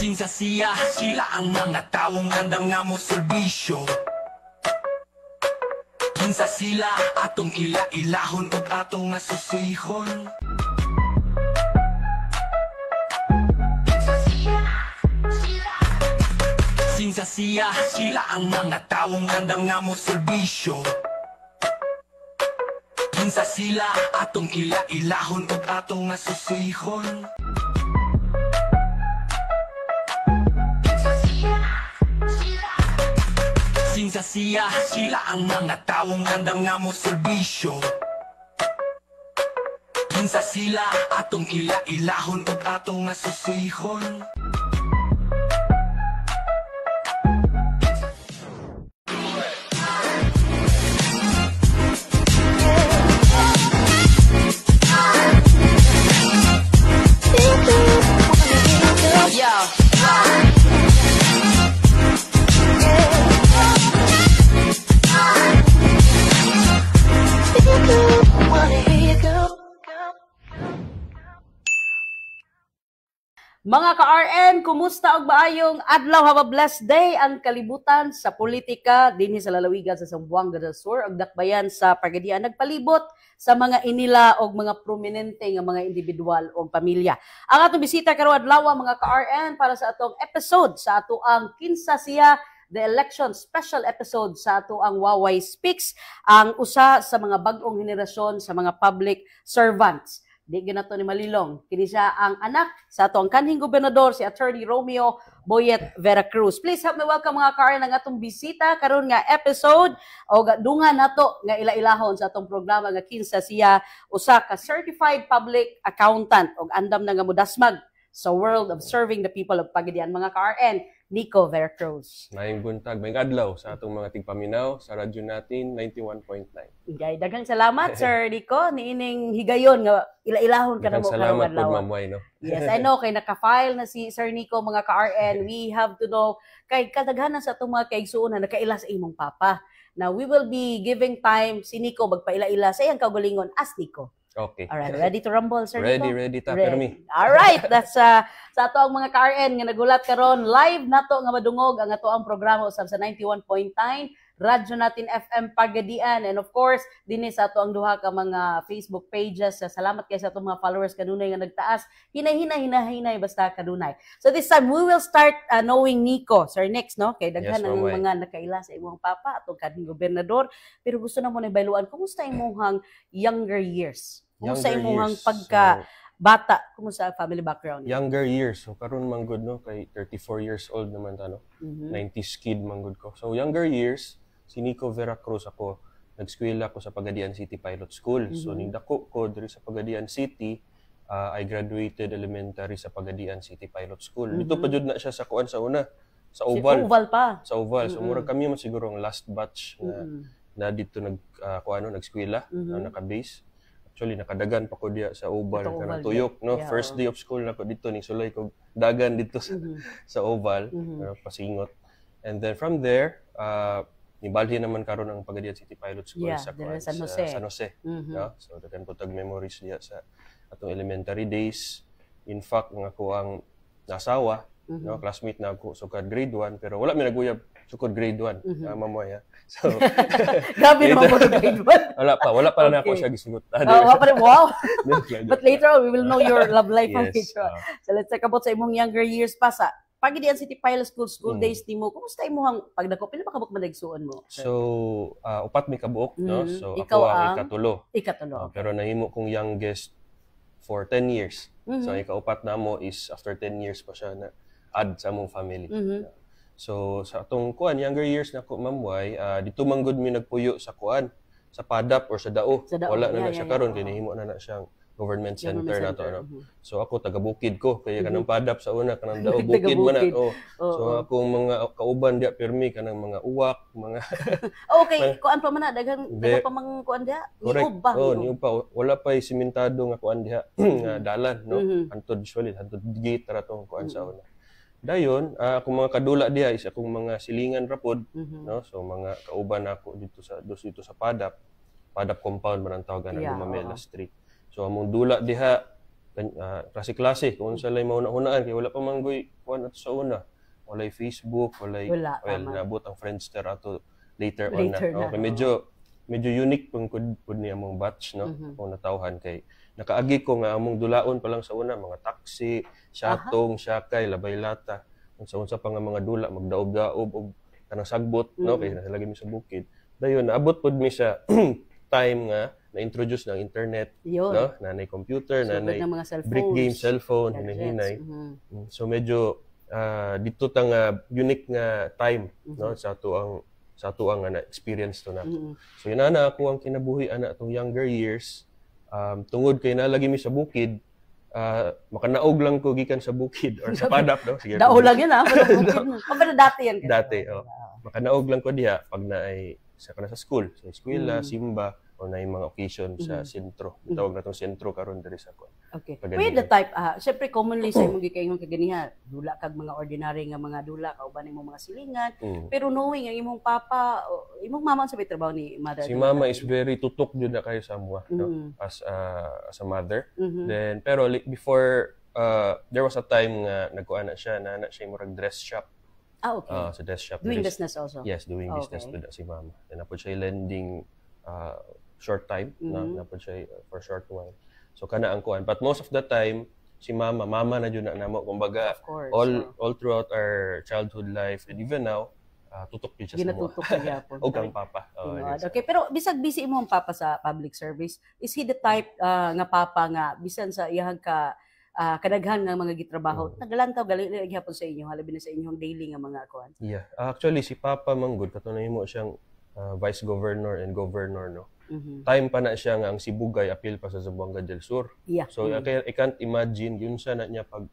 Sinsa siya, sila ang mga taong handang nga mo serbisyo. Kinsa sila atong ila-ilahon ug atong nga susihon. Sinsa siya, sila ang mga taong handang nga mo serbisyo. Kinsa sila atong ila-ilahon ug atong nga susihon. Sinsa siya, sila ang mga taong handang nga mo serbisyo. Kinsa sila atong ila-ilahon ug atong nga susihon. Mga ka-RN, kumusta og maayong adlaw? Have a blessed day. Ang kalibutan sa politika dinhi sa lalawigan sa Zamboanga del Sur ug dakbayan sa Pagadian nagpalibot sa mga inila og mga prominente nga mga individual o pamilya. Ang atong bisita karon adlaw mga ka-RN para sa atong episode sa ato ang Kinsa Siya the election special episode sa ato ang Waway Speaks, ang usa sa mga bag-ong henerasyon sa mga public servants. Di ginato ni Malilong. Kini siya ang anak sa atong kanhing gobernador, si Attorney Romeo Boyet Vera Cruz. Please help me welcome mga ka-RN ang atong bisita karon nga episode o dungan nato nga ila-ilahon sa atong programa nga Kinsa Siya, usa ka certified public accountant og andam na nga mudasmag sa world of serving the people of Pagadian. Mga ka-RN, Nico Vera Cruz. Maayong buntag, may adlaw sa atong mga tigpaminaw sa radyo natin 91.9. Igay, daghang salamat Sir Nico niining higayon nga ila-ilahon ka na mo karong adlaw. Salamat po Ma'am Way, no. Yes, I know kay naka-file na si Sir Nico mga ka-RN. We have to know kay kadaghanan sa atong mga kaigsuon na nakaila sa imong papa. Now we will be giving time si Nico magpaila-ila sa iyang kaugalingon as Nico. Okay. Alright, ready to rumble, Sir Nico? Ready, permi. Alright, that's sa ato ang mga ka-RN nga nagulat karon live nato nga madungog ang ato ang programa usab sa 91.9 radyo natin FM Pagadian, and of course dinhi sa ato ang duha ka mga Facebook pages. Salamat kay sa atong mga followers kanunay nga nagtaas, hinay basta kanunay. So this time we will start knowing Nico, Sir, next, no, kay daghan ang mga nakaila sa imong papa atong kanhing gobernador, pero gusto na mo na bayluan kumusta imong younger years. Kumusta imong pagka bata, kumusta family background? Younger years, so karon man good, no, kay 34 years old naman ta, no. 90s kid man good ko. So younger years, si Nico Vera Cruz ako, nag-eskwela ko sa Pagadian City Pilot School. So nindako ko diri sa Pagadian City, I graduated elementary sa Pagadian City Pilot School. Dito pa jud na siya sa kuan sa una, sa Oval. Si Oval pa. Sa Oval. So murag kami man siguro ang last batch na dito nag-eskwela, naka-base. Actually, nakadagan pa ko diya sa Oval, kanang tuyok, no? Yeah, first day of school na ko dito, ni sulay ko dagan dito sa Oval, pasingot. And then from there, nibalhin naman karon ang Pagadian City Pilot School sa San Jose. No? So, dagan po tag memories diya sa atong elementary days. In fact, nga ko ang nasawa, no? Classmate na ako, sukad grade 1, pero wala mi naguyab sukod grade 1. Mamoy, ha? So, gabi naman mo grade 1. Wala pa na ako siya gisugot. Wow! But later on, we will know your love life. Yes, so let's talk about sa imong younger years pa sa Pagadian City Pilot School days nimo. Kumusta imong pagdako? Pila ba kabuk manigsuon mo? So, upat mi kabuok, no? So, ikaw ako ang ikatulo. Ikatulo. Pero nahimo kong youngest for 10 years. So, ikaupat na mo is after 10 years pa siya na add sa among family. So, sa atong kuan, younger years na ko, Ma'am Way, dito man gud mi nagpuyo sa kuan, sa PADAP or sa DAO. Wala na siya karon, kay nahimo na siyang government center na to, ano. So ako taga Bukid ko, kaya kanang PADAP sa una, kanang DAO Bukid man na. So akong mga kauban diya permi kanang mga uwak, mga okay, kuan pa man na daghang pa mang kuan diya. Niub ba? Niub pa. Wala pa simentado nga kuan diha, nga dalan, no. Antod usually, antod gate ra to kuan sa una. Dayon, akong mga kadula diha is akong mga silingan rapod, no? So mga kauban ako dito sa PADAP compound man ang tawagan ng Lumamela Street. So among dula diha klase-klase kung unsa lay mauna-unaan kay wala pa manggoy kuan ato sa una. Walay Facebook, walay naabot ang Friendster ato later on na. Okay, medyo unique pud ni among batch no. Kung natawhan kay nakaagi ko nga among dulaon pa lang sa una mga taxi, syatong, syakay, labay lata. Unsa pa nga mga dula magdaob-daob og kanang sagbot no kay nasalagi mi sa bukid. Dayon naabot pud mi sa time nga na-introduce ng internet, no? Nanay computer, nanay brick game, cellphone, hinay-hinay. So medyo dito tang unique nga time, no? Sa tuang na experience to nato. So yun ana ako ang kinabuhi ana tong younger years. Tungod kay nalagi mi sa bukid, makanaog lang ko gikan sa bukid or sa padap, no? Sige. Dao lang yun Pero dati yan. Dati, makanaog lang ko diha pag naay sa school, sa eskwela, simba, o na yung mga occasion sa sentro. Tawag na itong sentro karon diri sa kuan. Okay. Wait the type, syempre commonly sa imong gikaingon kaganiha, dula kag mga ordinary nga mga dula, kauban imong mga silingan. Pero knowing ang imong papa, imong mama sa trabaho ni mother. Si mama is very tutok jud na kayo sa amwa, no? As a mother. Then pero before there was a time nga nagkuan na siya murag dress shop. Okay. Sa dress shop. Doing business also? Yes, doing business with si mama. And napod siya lending short time, napod siya for short while. So kana ang kuan. But most of the time, si mama na jud na namo. Kumbaga, all throughout our childhood life and even now, tutok yun siya sa mo. Ginatutok sa gyapon. O kang papa. Okay, pero bisag busy imong papa sa public service, is he the type nga papa nga bisan sa iyang kadaghan nga mga gitrabaho, nagalantaw gali gyapon sa inyo, halabi na sa inyong daily nga mga kuan? Yeah. Actually, si Papa Manggod, katunay mo siyang vice governor and governor, no? Time pa na siya nga ang Sibugay, appeal pa sa Zamboanga del Sur. Yeah. So, I can't imagine, yun sana niya pag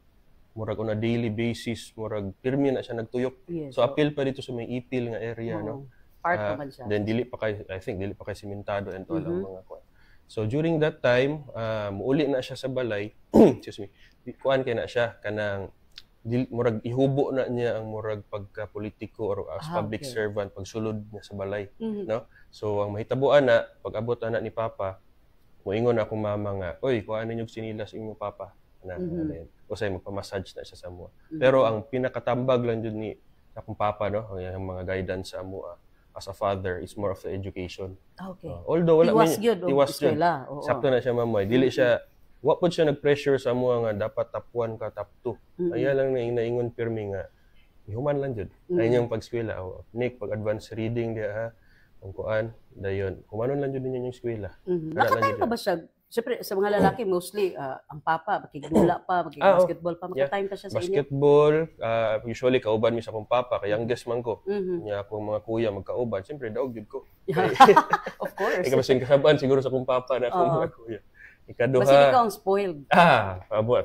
murag on a daily basis, murag pirmi na siya nagtuyok. Yes, so, appeal pa dito sa may ipil nga area, no? Part naman siya. Then, dili pa kay simentado and all ang mga kuan. So, during that time, muuli na siya sa balay, excuse me, kuan kay na siya, kanang, murag ihubo na niya ang murag pagka-politiko or as public servant pagsulod niya sa balay, no? So ang mahitabuan na pag abot na ni Papa, moingon akong mama nga, oy, kuhaan ninyo sinilas imong Papa na usay magpa-massage na siya sa mo. Pero ang pinakatambag lang jud ni akong Papa, no, ang mga guidance sa amo as a father is more of the education. Okay. Although wala iwas good. Sakto na siya mamoy, dili siya wa po siya nag-pressure sa mo nga dapat top 1 ka, top 2. Aya lang na inaingon pirmi nga, human lang jud. Ay niyang pag-eskwela. Nick, pag-advanced reading diya ha, kung kuan, dayon. Humanon lang jud niya yung eskwela. Nakatime pa ba siya? Siyempre, sa mga lalaki, mostly, ang papa, makikigula pa, makikig-basketball pa, makatime pa siya sa inyo? Basketball, usually kauban mi sa akong papa, kaya youngest man ko. Niya akong mga kuya magkauban. Siyempre, daog jud ko. Of course. Ikaw masing kasaban siguro sa akong papa na akong mga kuya. Ikaduha. Basta ikaw ang spoiled.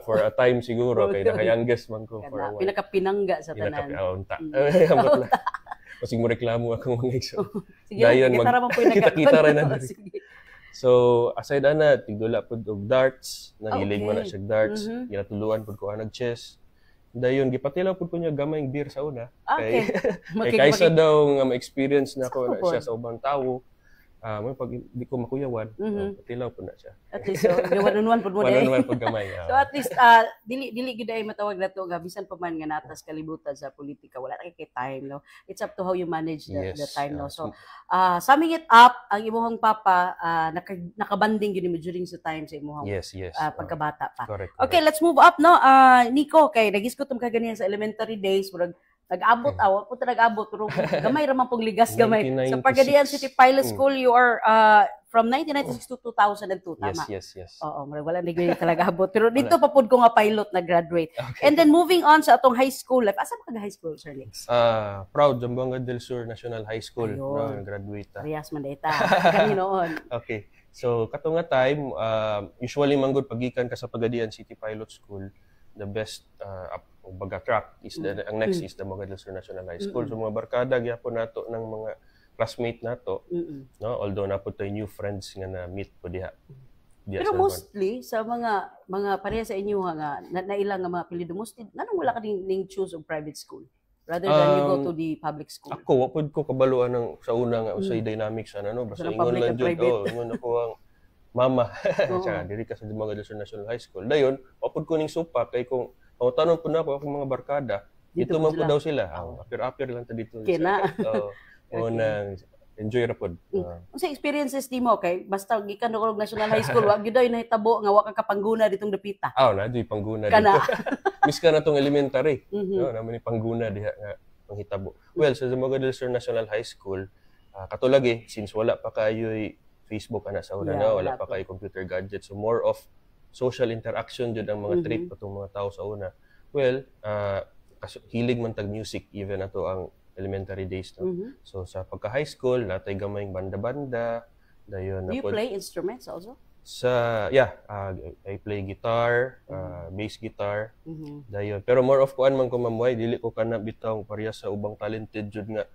For a time siguro. Kaya naka-youngest man ko for a while. Pinaka-pinangga sa tanan. Pinaka-pinangga. Kasi mo reklamo akong mga igso. Sige, kita po yung kita rin na. So, aside ana, tigdula po og darts. Nahilig mo na siya darts. Ginatuluan po ko nag-chess. Dayon, gipatilaw po ko niya gamayng beer sa una. Okay. Kaysa daw nga ma-experience na ako na siya sa ubang tao. Pag di ko makuyawan, patilaw po na siya. At least, one-on-one po mo dahil. One-on-one po gamay. So at least, dili gid ay matawag na to, bisan pa man nga natas kalibutan sa politika, wala na kay time, no? It's up to how you manage the time, no? So, summing it up, ang imong papa, nakabanding yun mo during sa time sa imong pagkabata pa. Correct. Okay, let's move up, no? Nico, kay nagiskutom ka ganiyan sa elementary days, murag nag-abot punta nag-abot pero gamay ra man pong ligas gamay sa Pagadian City Pilot School. You are from 1996 to 2002, tama? Yes. Oo, wala na gyud talaga abot pero dito pa pud ko nga pilot na graduate. And then moving on sa atong high school life. Asa ka high school, Sir Nix? Proud Zamboanga del Sur National High School. Graduate ta. Parehas man dayta. Kaninoon. Okay. So kato nga time usually manggod pagikan ka sa Pagadian City Pilot School, the best baga track is ang next is the Zamboanga del Sur National High School. So mga barkada gyapon nato ng mga classmate nato, no, although napud tay new friends nga na meet po diha. Pero mostly sa mga pareha sa inyo nga nailang nga mga apelyido, mostly nanong wala ka ning choose of private school rather than you go to the public school? Ako wapod ko kabaluan ng sa una nga usay dynamics ano basta ingon lang jud ingon ako ang mama. Tsaka diri ka sa Dumaga del Sur National High School. Dayon, mapud ko ning supak kay kung pangutanon po na ako akong mga barkada, dito man po daw sila. Apir-apir lang ta dito. Kina. Unang enjoy ra pod. Unsa experiences nimo kay basta gikan og National High School, wa gyud ay nahitabo nga wa ka kapangguna ditong dapita. Na di pangguna Kana. dito. Miss ka na tong elementary. Naman ni pangguna diha nga panghitabo. Well, sa Dumaga del Sur National High School, katulad since wala pa kayo'y Facebook ana sa una na, wala pa kayo computer gadgets. So more of social interaction jud ang mga trip atong mga tao sa una. Well, hilig man tag music even ato ang elementary days no. So sa pagka high school natay gamayng banda-banda dayon. Do you play instruments also? I play guitar, bass guitar. Dayon. Pero more of kuan man ko mamuhay, dili ko kana bitaw pareha sa ubang talented jud nga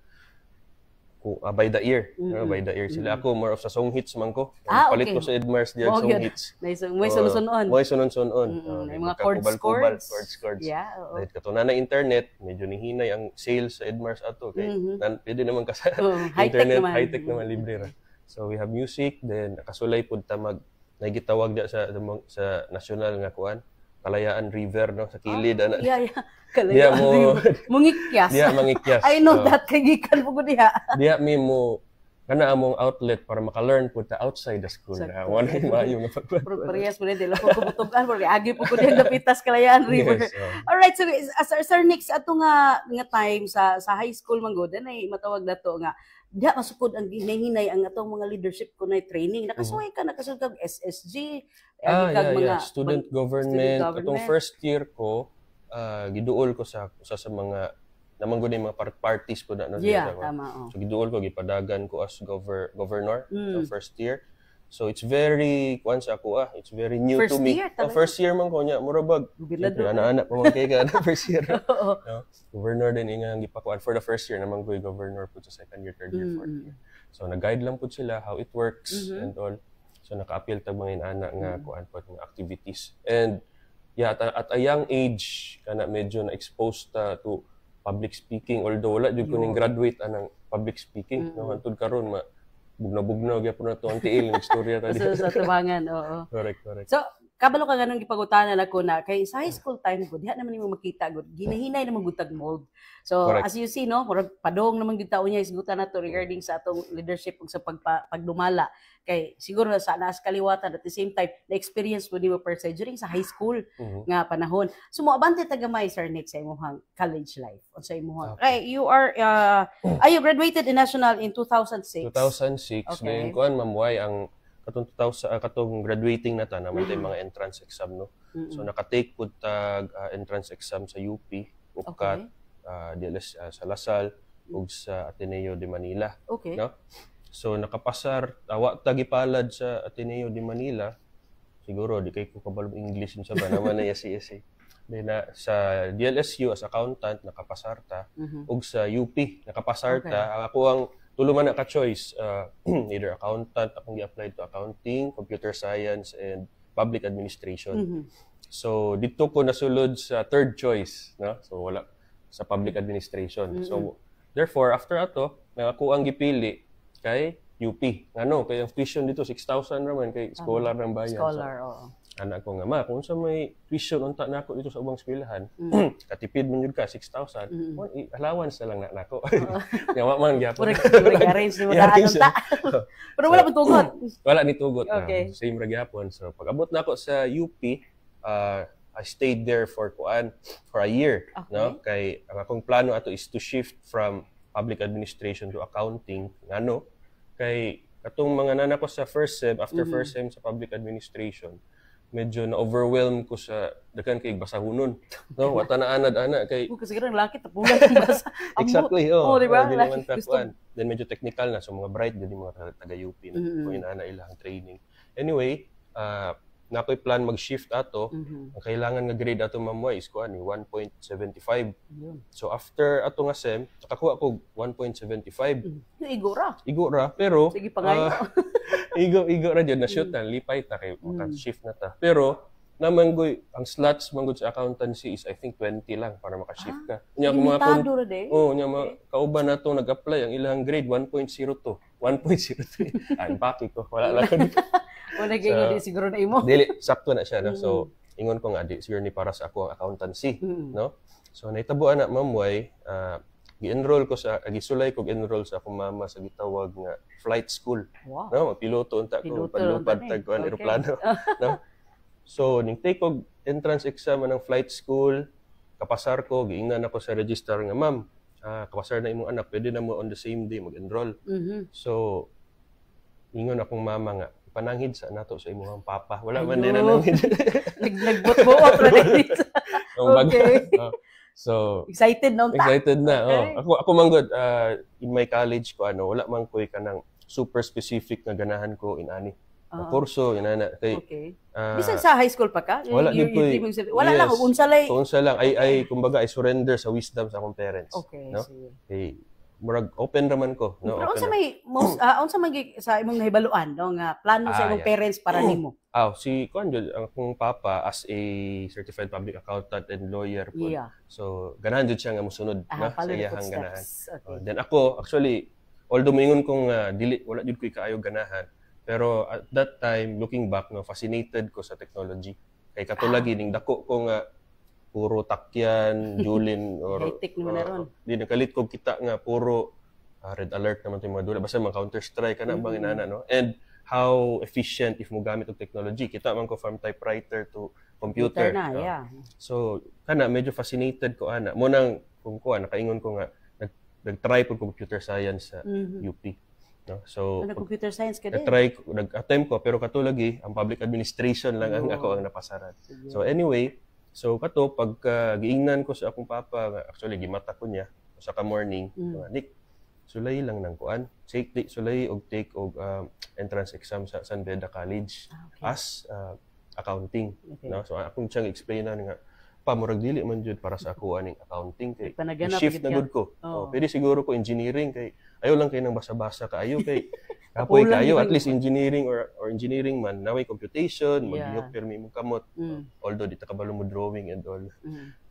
by the ear, by the ear sila. Ako more of sa song hits man ko. Palit ko sa Edmars diyan song hits. May sunod-sunon. May sunod-sunon. May mga chords. Yeah, dahil katuna na internet, medyo nihinay ang sales sa Edmars ato kay pwede naman ka sa internet, high-tech naman libre ra. So we have music, then nakasulay pud ta nagitawag dia sa national nga kuan, Kalayaan River no sa kilid ana. Kalayaan River. Mungikyas. Mangikyas. I know that kay gikan po diha. Diha mi mo kana among outlet para maka-learn pud ta outside the school. Wala maayo nga parehas mo dili ko kubutugan mo agi po ko diha dapitas Kalayaan River. Yes, All right, so Sir Nix ato nga time sa high school man gud ay matawag dato nga diha masukod ang hinay ang atong mga leadership ko na training. Nakasuway ka nakasud kag SSG, mga student government. Atong first year ko, giduol ko sa mga namang gud mga parties po na tama. So giduol ko gipadagan ko as governor sa first year. So it's very it's very new to me. First year man ko nya murabag. Anak-anak pa man kay ka first year. Governor din ingang gipakuan for the first year namang koy governor po sa second year, third year, fourth year. So nag-guide lang po sila how it works and all. So naka-appeal tag mga anak nga kuan po mga activities. And at a young age kana medyo na-exposed to public speaking, although wala jud ko ning graduate anang public speaking. No hantud karon bugna-bugna gyapon na to ang tiil ng istorya ta sa tubangan, oo. Correct. So kabalo ka ganang gipagutanan ako na kay sa high school time ko diha naman nimo makita gud ginahinay naman gud tag mold. So as you see no, murag padong naman gid taon niya isgutan nato regarding sa atong leadership ug sa pagdumala kay siguro sa naas kaliwatan at the same time na experience mo nimo per se during sa high school nga panahon. So moabante tagamay Sir Nick sa imong college life o sa imong kay you are you graduated in national in 2006. 2006 ngayon kuan mamuhay ang katong graduating na ta naman tay mga entrance exam no. So naka-take pud tag entrance exam sa UP, UPCAT, DLS sa Lasal ug sa Ateneo de Manila. No? So nakapasar wa ta gipalad sa Ateneo de Manila. Siguro di kay ko kabalo English sa ba naman na SCSA. Then sa DLSU as accountant nakapasar ta ug sa UP nakapasar ta. Ako ang tulo man na ka-choice, either accountant, akong gi-apply to accounting, computer science, and public administration. So, dito ko nasulod sa third choice, no? So, wala sa public administration. So, therefore, after ato, ako ang gipili kay UP. Ano, kay ang tuition dito, 6,000 naman, kay scholar ng bayan. Scholar, Anak ko nga, ma, kung sa may tuition unta na ako dito sa ubang eskwelahan, katipid man yun ka, 6,000, allowance na lang na ako. Nga man, gyapon. Arrange mo daan unta. Pero wala pang tugot. Wala ni tugot na. Same ra gyapon. So, pag-abot na ako sa UP, I stayed there for a year. No? Kay, ang akong plano ato is to shift from public administration to accounting. Ano? Kay, katong mga nanak ko sa first sem, after first sem sa public administration, medyo na-overwhelm ko sa dakan kay basahunon. No, wata na anad-ana kay kasi ganang laki tapulan ang basa. Exactly, di ba? Then medyo technical na so mga bright din mga taga UP na kung inaana ilang training. Anyway, nakoy plan mag-shift ato. Ang kailangan nga grade ato mamuhay is kuan 1.75. So after ato nga sem, nakakuha ko 1.75. Igo ra, pero sige pangayo. Igo ra jud na shoot na lipay ta kay maka-shift na ta. Pero namanggoy ang slots manggod sa accountancy is I think 20 lang para maka-shift ka. Nya kung mga limitado ra day. nya mga kauban nato nag-apply ang ilang grade 1.02, 1.03. Ang paki ko wala lang ko dito. Wala gyud di siguro na imo. Dili sakto na siya no. So ingon ko nga di siguro ni para sa ako ang accountancy, no? So naitabuan na mamuay gi-enroll ko sa gisulay ko enroll sa akong mama sa gitawag nga flight school. Wow. No, magpiloto unta ko panlupad tag kuan eroplano, no? So, ning take og entrance exam ng flight school, kapasar ko, giingnan ako sa register nga, ma'am, kapasar na imong anak, pwede na mo on the same day mag-enroll. So, ingon akong mama nga, pananghid sa nato sa imong papa. Wala man din nananghid. Nagbot-buot ra dito. Okay. So, excited na unta. Excited na. Okay. Ako man good, in my college ko, wala man ko'y kanang super specific nga ganahan ko in ani. Kurso, inana. Okay. Bisan sa high school pa ka? Wala din ko. Wala lang, unsa lang. Unsa lang. Kumbaga, I surrender sa wisdom sa akong parents. Okay, no? sige. Murag, open raman ko. No? Pero unsa may, unsa man sa imong nahibaluan, no? Nga plano sa imong parents para nimo? Si Conjol, akong papa as a certified public accountant and lawyer po. Yeah. So, ganahan dyan siya nga musunod na, sa iyahang ganahan. Okay. Then ako, actually, although mingon kong wala dyan ko ikaayo ganahan, pero at that time, looking back, no, fascinated ko sa technology. Kay katulagi, ning dako ko nga, puro takyan, Julin, or high-tech naman na ron. Di nakalit ko kita nga, puro red alert naman ito yung mga dula. Basta mga counter-strike ka na bang inana, no? And how efficient if mo gamit ang technology. Kita man ko from typewriter to computer. Na, yeah. So, kana, medyo fascinated ko, ana. Munang, kung ko, nakaingon ko nga, nag-try po computer science sa UP. No? So, computer science ka din? Nag-attempt ko, pero katulagi, ang public administration lang ang ako ang napasaran. So anyway, pag giingnan ko sa akong papa, actually, gimata ko niya, sa ka-morning, Nick, sulay lang ng kuan. Sulay og take og entrance exam sa San Beda College as accounting. Okay. No? So akong siyang explainan nga, murag dili man jud para sa ako aning accounting kay shift na gud ko. Pwede siguro ko engineering kay ayo lang kay nang basa-basa kaayo kay kapoy kaayo at least engineering or engineering man naway computation magihok permi mo kamot. Although di ta kabalo mo drawing and all.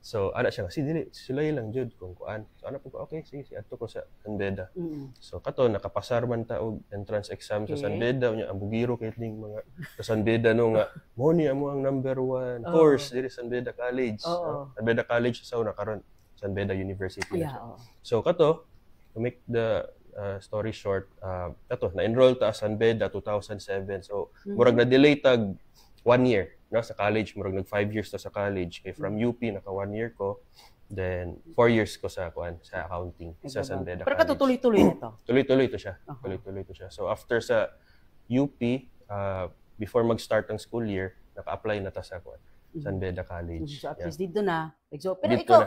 So ana siya kasi dili sulay lang jud kung kuan. So ana po ko okay sige adto ko sa San Beda. So kato nakapasar man ta og entrance exam sa San Beda unya ang bugiro kay ning mga sa San Beda no nga mo ni amo ang number 1 course diri San Beda College. San Beda College sa una karon San Beda University. So kato to make the story short, na-enroll ta sa San Beda 2007. So murag na delay tag 1 year no sa college, murag nag 5 years ta sa college kay from UP naka 1 year ko. Then 4 years ko sa accounting sa San Beda College. Pero katutuloy-tuloy nito. Tuloy-tuloy to siya. Tuloy-tuloy to siya. So after sa UP, before mag-start ang school year, naka-apply na ta sa San Beda College. So at least dito na. So, pero ikaw,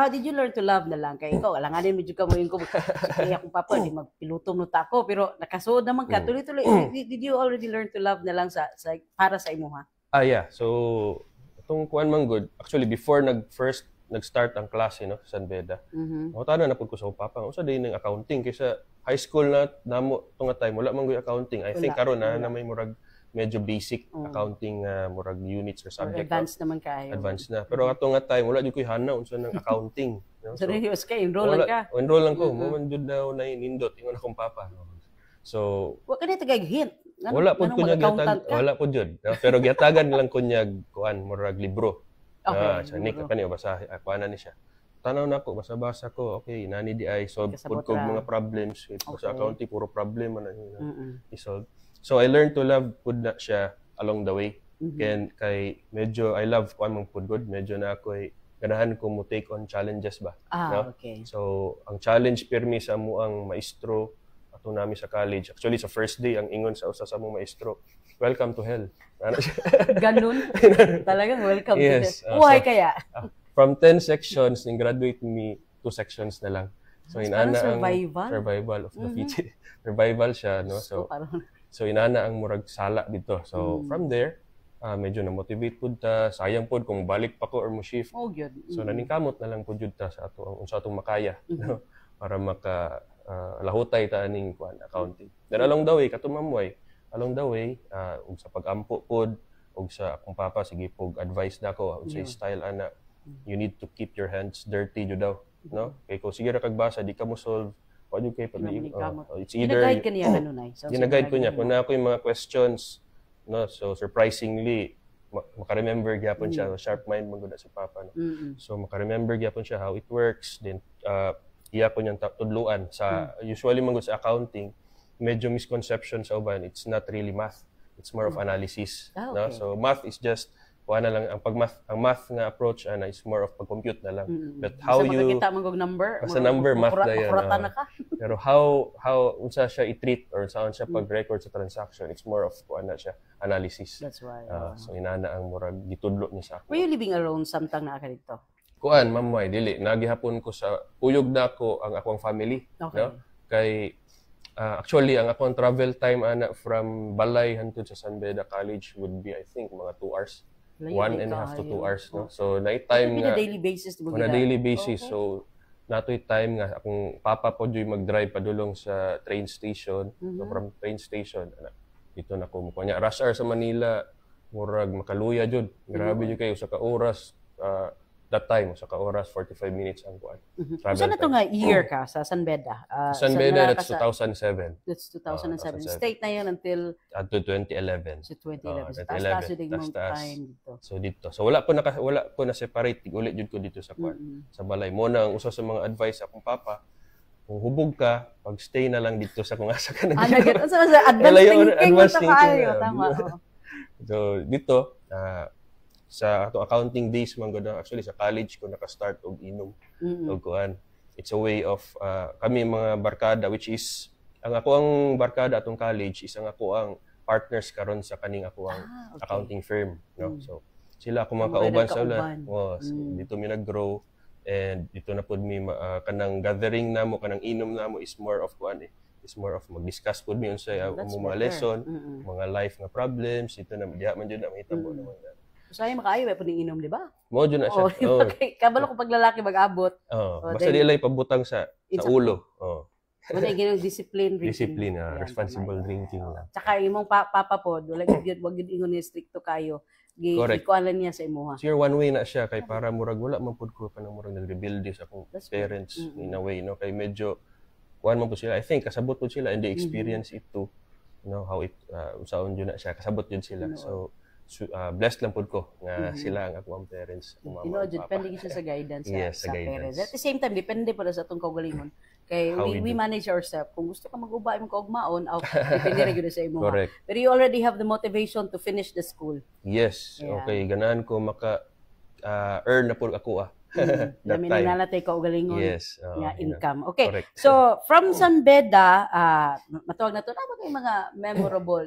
did you learn to love na lang? Kaya ikaw, alanganin medyo ka mo yung kaya akong papa, di magpiluto mo ta ako, pero nakasuod naman ka. Tuloy-tuloy. Did you already learn to love na lang para sa imo ha? Yeah. So, itong kuan man good. Actually, before nag-start ang klase no, sa San Beda, nakutana na po ko sa papa. Usa din ng accounting. Kaysa high school na namo itong time, wala man good accounting. I think karon na may murag medyo basic accounting murag units or subject. Advanced naman kayo. Advanced na. Pero ato nga time, wala di ko hana unsa ng accounting. No? So, serious ka, enroll lang ka? Enroll lang ko. Mo man jud na nindot ingon akong papa. So, wa ka nito hint. Wala pod ko niya wala pod jud. Pero gihatagan lang ko niya kuan murag libro. Sa Nick kaniya basa kuanan ni siya. Tanaw na ko, basa-basa ko, okay, nani di ay solve pod ko mga problems. Sa accounting, puro problem man i-solve. So I learned to love food na siya along the way. Kay medyo I love kuan mong food good, medyo na ako ganahan ko mo take on challenges ba. No? Okay. So ang challenge pirmi sa mo ang maestro ato nami sa college. Actually sa first day ang ingon sa usa sa mong maestro, welcome to hell. Ano siya? Ganun. Talagang welcome to hell. Buhay kaya. From 10 sections, ning graduate me 2 sections na lang. So inana ang survival of the fittest. Survival siya, no? So inana ang murag sala dito. So from there, medyo na-motivate pud ta, sayang pud kung balik pa ko or mo shift. So naningkamot na lang pud jud ta sa ato ang unsa atong makaya, no? Para maka lahutay ta aning kuan accounting. Then along the way, along the way, sa pag-ampo pud og sa akong papa sige pog advice nako unsay style ana. You need to keep your hands dirty jud daw, no? Kay ko sige ra kag basa di ka mo solve wa jud kay pagli. It's either gina-guide ka niya kanunay. Gina-guide ko niya kung na ako yung mga questions, no? So surprisingly maka-remember gyapon siya, sharp mind man gud sa papa, no? So maka-remember gyapon siya how it works, then iya ko niyang tudluan sa usually man gud sa accounting medyo misconception sa uban, it's not really math, it's more of analysis, no? So math is just na lang ang math nga approach ana is more of pag-compute na lang. But how so, you makikita mo og number, sa number math na yan. Na ka. Pero how unsa siya i-treat or saan siya pag-record sa transaction, it's more of ana siya analysis. That's right. So inana ang murag gitudlo niya sa ako. Were you living alone samtang naa ka dito? Kuan mamay dili nagihapon ko sa uyog na ko ang akong family, no? Kay actually ang akong travel time ana from Balay hangtod sa San Beda College would be I think mga 2 hours. 1.5 to 2 hours, no? So night time nga on a daily basis on a daily basis. So natoy time nga akong papa po joy mag-drive padulong sa train station. So from train station dito na ko kunya rush hour sa Manila murag makaluya jud. Grabe jud kayo sa ka oras that time sa ka oras 45 minutes ang kuan. Saan na to nga year ka sa San Beda? San Beda that's 2007. That's 2007. State na yan until 2011. So 2011. Taas din mong time dito. So dito. So wala ko na separate ulit jud ko dito sa kuan. Sa balay mo na ang usa sa mga advice akong papa. Kung hubog ka, pag-stay na lang dito sa kung asa ka na. Advanced thinking tama. So dito sa ato accounting days man gud actually sa college ko naka-start og inom og kuan. It's a way of kami mga barkada which is ang ako ang barkada atong college is ang ako ang partners karon sa kaning ako ang accounting firm, no? So sila ako mga kauban sa ulan. So, dito mi nag-grow and dito na pud mi kanang gathering namo kanang inom namo is more of kuan is more of mag-discuss pud mi unsay mga lesson, mga life nga problems, ito na diha man jud na mahitabo naman. Sayang makaayo may puning inom, di ba? Mo jud na siya. Kabalo ko pag lalaki mag-abot. Basta dilay pabutang sa ulo. Wala ginang discipline drinking. Discipline, responsible drinking lang. Tsaka imong papa po, wag yun ingon ni stricto kayo. Ikualan niya sa imuha. So one way na siya kay para murag wala man pud ko kanang murag nagrebuild sa akong parents in a way, no? Kay medyo kuan man po sila. I think kasabot po sila and they experience it too. You know how it usaon jud na siya kasabot jud sila. So blessed lang pud ko nga sila ang akong parents, akong mama. Depende siya sa guidance sa guidance. parents. At the same time, depende pa sa atong kaugalingon. Kay we manage ourselves. Kung gusto ka mag-uba imong kaugmaon, depende ra gyud sa imo. Pero you already have the motivation to finish the school. Yes. Okay, ganahan ko maka earn na pud ako Dami na nalatay kaugalingon nga income. Okay. Correct. So, from San Beda, matuwag na to, na kay mga memorable,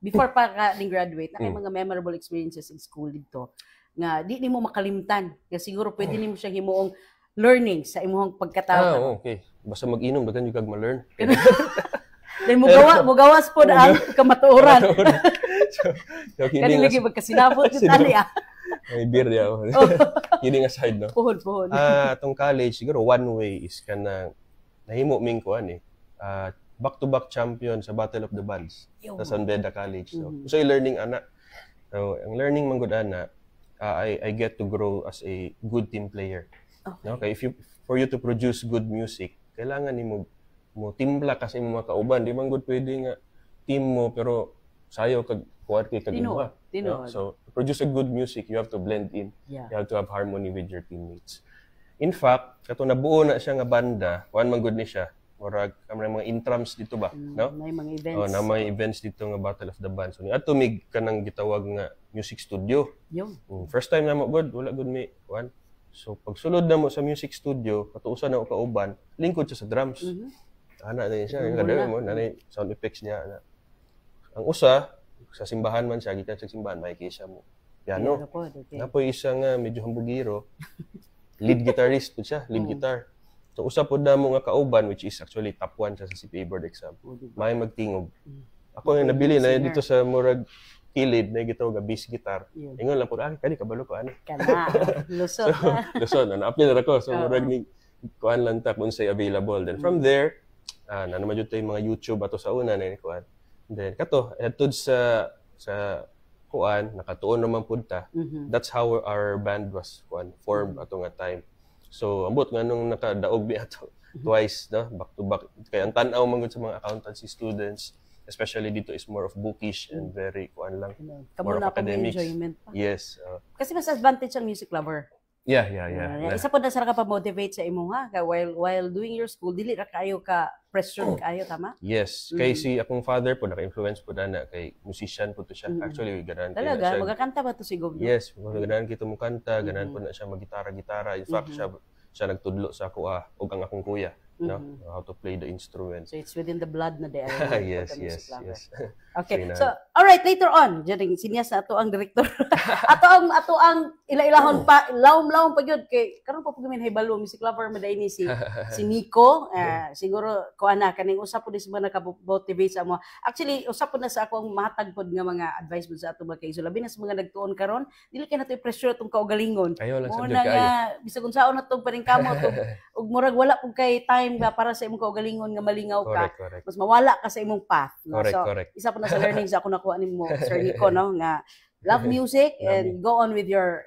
before pa ka graduate, na kay mga memorable experiences in school dito, nga di mo makalimtan. Kasi siguro pwede nimo siyang himuong learning sa imong pagkatao. Okay. Basta mag-inom, dagan yung kag ma-learn. Then mugawas po ang kamatuoran. Kani lagi magkasinabot yung tali May beer ya. Kidding aside, no? Puhon. Atong college, siguro one way is kanang nahimo ming kuan back-to-back champion sa Battle of the Bands sa San Beda College. So learning ana. So ang learning man gud ana, I get to grow as a good team player. No? Kay for you to produce good music, kailangan nimo mo timpla kasi mo mga kauban. Di man gud pwede nga team mo pero sayo kag kuan kay kag iba. No? So to produce a good music, you have to blend in. You have to have harmony with your teammates. In fact, kato nabuo na siya nga banda, kuan man gud ni siya. Murag kami mga intrams dito ba, no? May mga events. Na may events dito nga Battle of the Bands. So ni ato mig kanang gitawag nga music studio. First time na mo gud, wala gud mi kuan. So pagsulod na mo sa music studio, katuusan na o kauban, lingkod siya sa drums. Ana na siya, kada mo nanay sound effects niya ana. Ang usa sa simbahan man siya, gikan sa simbahan may kisa mo. Piano. Napoy isa nga medyo hambugiro. Lead guitarist po siya, lead guitar. So usa pod namo nga kauban which is actually top 1 siya sa CPA board exam. May magtingog. Ako yung nabili na dito sa murag kilid na gitawag nga bass guitar. Ingon lang pod kani kabalo ko ani. Kana. Lusot. Lusot na apply na ko so murag ni kuan lang ta kung say available. Then from there na naman jud tay mga YouTube ato sa una na ni kuan. Then kato atod sa kuan nakatuon naman pud ta. That's how our band was formed ato nga time. So ambot nga nung nakadaog mi ato twice no back to back kay ang tan-aw man gud sa mga accountancy students, especially dito is more of bookish and very kuan lang. More of academics. Enjoyment pa. Yes. Kasi mas advantage ang music lover. Yeah. Isa po na sa ka-motivate sa imo ha while doing your school dili ra kayo ka pressure kayo tama? Yes. Kay si akong father po naka-influence po na kay musician po to siya. Actually ganahan ko talaga magakanta ba to si Gob? Yes, ganahan kita mo kanta, ganahan po na siya magitara-gitara. In fact, siya nagtudlo sa ako ug ang akong kuya, no? How to play the instrument. So it's within the blood na de. Yes. Okay. So all right, later on, during sinyas ato ang director. ato ang ila-ilahon pa lawom pa gyud kay karon pa pugmin hibalo music lover maday ni si Nico. Siguro ko ana kaning usap pud sa mga naka-motivate sa mo. Actually, usap pud na sa ako ang mahatag pud nga mga advice pud sa ato mga kay labi na sa mga nagtuon karon, dili kay nato i-pressure atong kaugalingon. Mo na nga bisag unsaon na tong paringkamo to ug murag wala pud kay time para sa imong kaugalingon nga malingaw ka. Correct. Mas mawala ka sa imong path. No? Correct. Isa pa na sa learnings ako nakuha nimo Sir Nico no nga love music and go on with your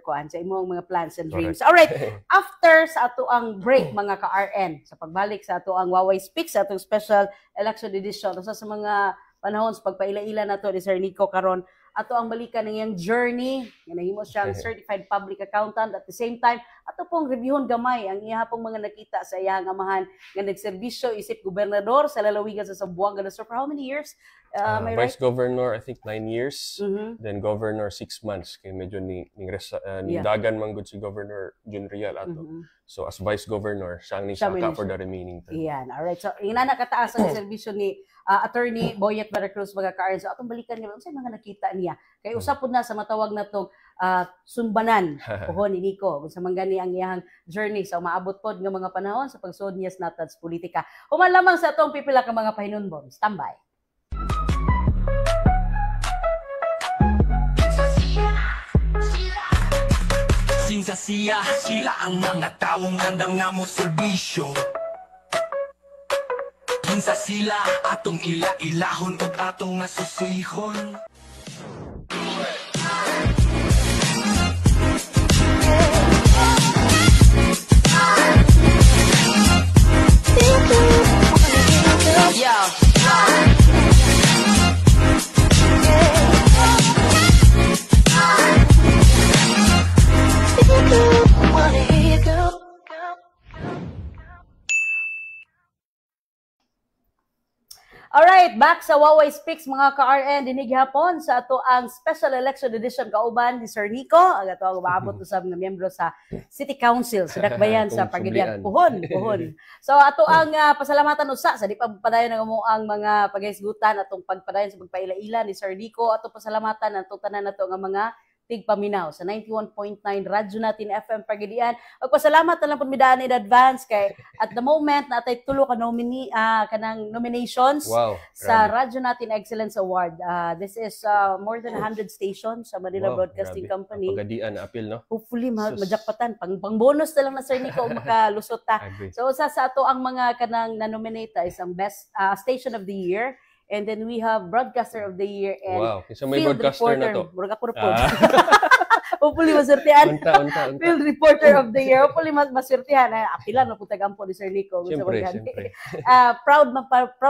kuan sa imong mga plans and dreams. All right. After sa ato ang break mga ka-RN sa pagbalik sa ato ang Waway Speaks sa atong special election edition sa mga panahon sa pagpaila-ila nato ni Sir Nico karon ato ang balikan ng iyang journey nga nahimo siyang certified public accountant at the same time ato pong reviewon gamay ang iya pong mga nakita sa iyang amahan nga nagserbisyo isip gobernador sa lalawigan sa Zamboanga del Sur for how many years? Vice Governor, I think 9 years. Then Governor 6 months. Kaya medyo dagan man good si Governor Jun Rial ato. So as Vice Governor, siya ang nisaka for the remaining time. Yan. Alright. So, inana kataas ang serbisyo ni Attorney Boyet Veracruz mga ka-RN. So, atong balikan niya, unsay mga nakita niya. Kaya usapod na sa matawag na itong sumbanan pohon ni Nico. Kung sa manggani ang iyang journey sa umaabot pod nga mga panahon sa pagsud niya sa natad sa politika. Human lamang sa atong pipila ka mga pahinunbon. Standby. Sinsa siya, sila ang mga taong handang nga mo serbisyo. Kinsa sila, atong ila-ilahon o atong nga susuyhon. Alright, back sa Waway Speaks mga ka-RN dinig hapon sa ato ang special election edition kauban ni Sir Nico ang ato ang maabot sa mga miyembro sa City Council sa Dakbayan sa Pagadian puhon. So ato ang pasalamatan usa sa di pa padayon nga mo ang mga paghisgutan atong pagpadayon sa pagpaila-ila ni Sir Nico ato pasalamatan atong tanan nato nga mga tigpaminaw sa 91.9 Radyo Natin FM Pagadian. Pasalamat na lang po midaan in advance kay at the moment natay tulo ka kanang nominations sa Radyo Natin Excellence Award. This is more than 100 stations sa Manila Broadcasting Company. Pagadian na appeal no. Hopefully majakpatan pang bonus na lang na Sir Nico makalusot ta. So sa ato ang mga kanang na-nominate is ang best station of the year. And then we have Broadcaster of the Year and Kisa may broadcaster na to. Murag ako report. Hopefully maswertihan. Field Reporter of the Year. Hopefully maswertihan. Apilan na po tagampo ni Sir Nico. Siyempre. Proud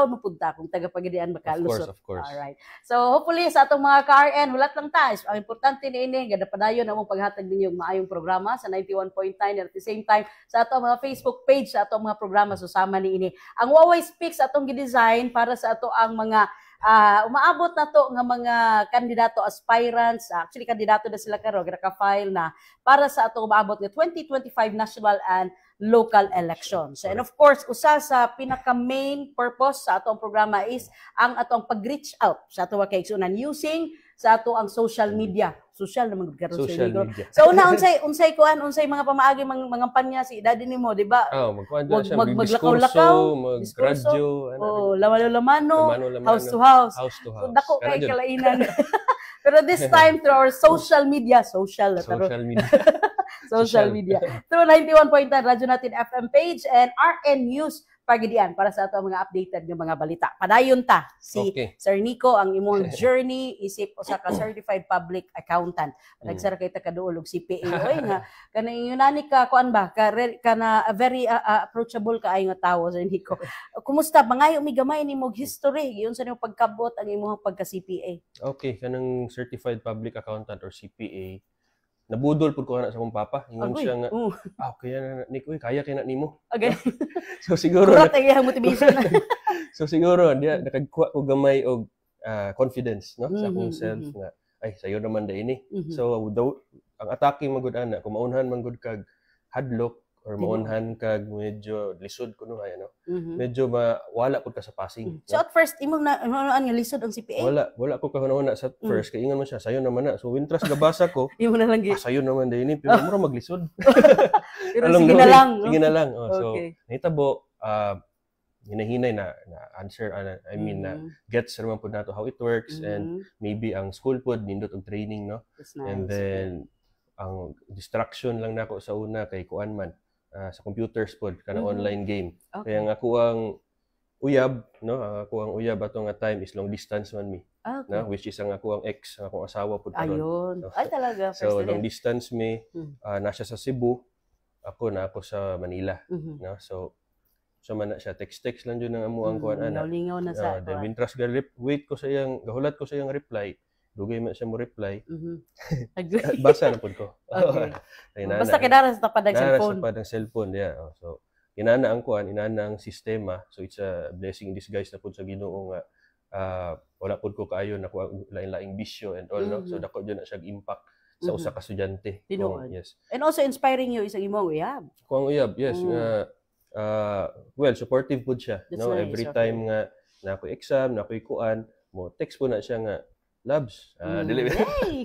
mo punta kung taga-Pagadian makalusot. Of course. Alright. So hopefully sa atong mga ka-RN, hulat lang ta. Ang importante ni ini, gada padayon ang paghatag ninyong maayong programa sa 91.9 and at the same time sa atong mga Facebook page, sa atong mga programa susama ni ini. Ang Waway Speaks atong gidesign para sa ato ang mga umaabot na to nga mga kandidato aspirants, actually kandidato na sila karon naka-file na para sa ato umaabot nga 2025 national and local elections. And of course, usa sa pinaka main purpose sa atong programa is ang atong pag-reach out sa ato kaigsunan using sa ato ang social media. Social naman karon sa Nico. So unsay mga pamaagi mga kampanya si daddy nimo, di ba? Maglakaw-lakaw, magradyo, lamano, house to house. So, dako kay kalainan. Pero this time through our social media. Social media. Through 91.9 Radyo Natin FM page and RN News Pagdian para sa ato ang mga updated nga mga balita. Padayon ta si Okay. Sir Nico ang imong journey isip usa ka certified public accountant. Nagsara kay ta kaduol og CPA oy nga kanang yunani ka kuan ba ka na very approachable ka ay nga tawo Sir Nico. Kumusta bangayo mi gamay nimong history giyon sa nimong pagkabot ang imong pagka CPA? Okay, kanang certified public accountant or CPA. Nabudol pud ko ana sa akong papa. Ingon siya nga, kaya na Nico, kaya na nimo. Okay. So siguro Kurat ang iyang motivation. so siguro diya nakagkuha ko gamay og confidence no sa akong self nga ay sayo naman da ini. So ang atake magud ana kung maunhan man gud kag hadlok or maunhan kag medyo lisod kuno ay ano. Medyo wala pud ka sa passing. So at first imong na nga lisod ang CPA? Wala ko kahuna sa first kay ingon man siya sayo naman na. So wintras gabasa ko. Imo na lang sayo naman da ini pero mura maglisod. Pero sige na lang. Sige na lang. So Okay. nahitabo hinahinay na answer I mean na gets naman po nato how it works and maybe ang school pod nindot og training no. That's nice. And then ang distraction lang nako sa una kay kuan man sa computers pod kana online game. Okay. Kaya nga ako ang uyab no ako ang uyab ato nga time is long distance man mi Okay. no which is ang ako ang ex ang akong asawa pod karon. Ayun. Ay talaga. So first long din. distance mi nasa sa Cebu ako sa Manila no so man na siya text lang jud ang amuang kuan ana. Lingaw na sa Then wintras wait ko sa iyang gahulat ko sa iyang reply. Dugay man siya mo reply. Basa na pud ko. Okay. Inana, Basta kinara sa tapad ng cellphone. Sa padang cellphone, yeah. So inana ang kuan, inana ang sistema. So it's a blessing in disguise na pud sa Ginoo nga wala pud ko kaayo na kuan lain-laing bisyo and all no. So dako jud na siya impact sa usa ka estudyante. Yes. And also inspiring you isang imong uyab. Kuang uyab, yes nga well, supportive pud siya. That's No, nice, every okay. time nga na ako exam, na ako kuan, mo text po na siya nga labs. Dili. Hey!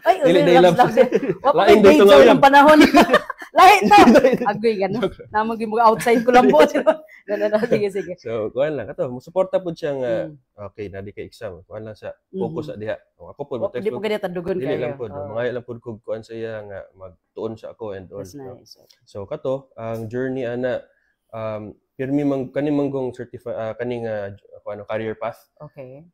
Ay, Dili labs. Laing Wala dito ko nga ng panahon. Lahi to. Agoy gano. Namang mo outside ko lang po. Sige. So, kuan lang ato, mo suporta pud siya nga okay, na di ka exam. Kuan lang sa focus sa diha. Ako pud mo text Di po ko. ganito tadugon Dili kayo. lang pud. Mga lang pud kog kuan sa iya nga magtuon sa ako and all. That's No? nice. So kato, ang journey ana pirmi man kani manggong certified kaning career path. Okay.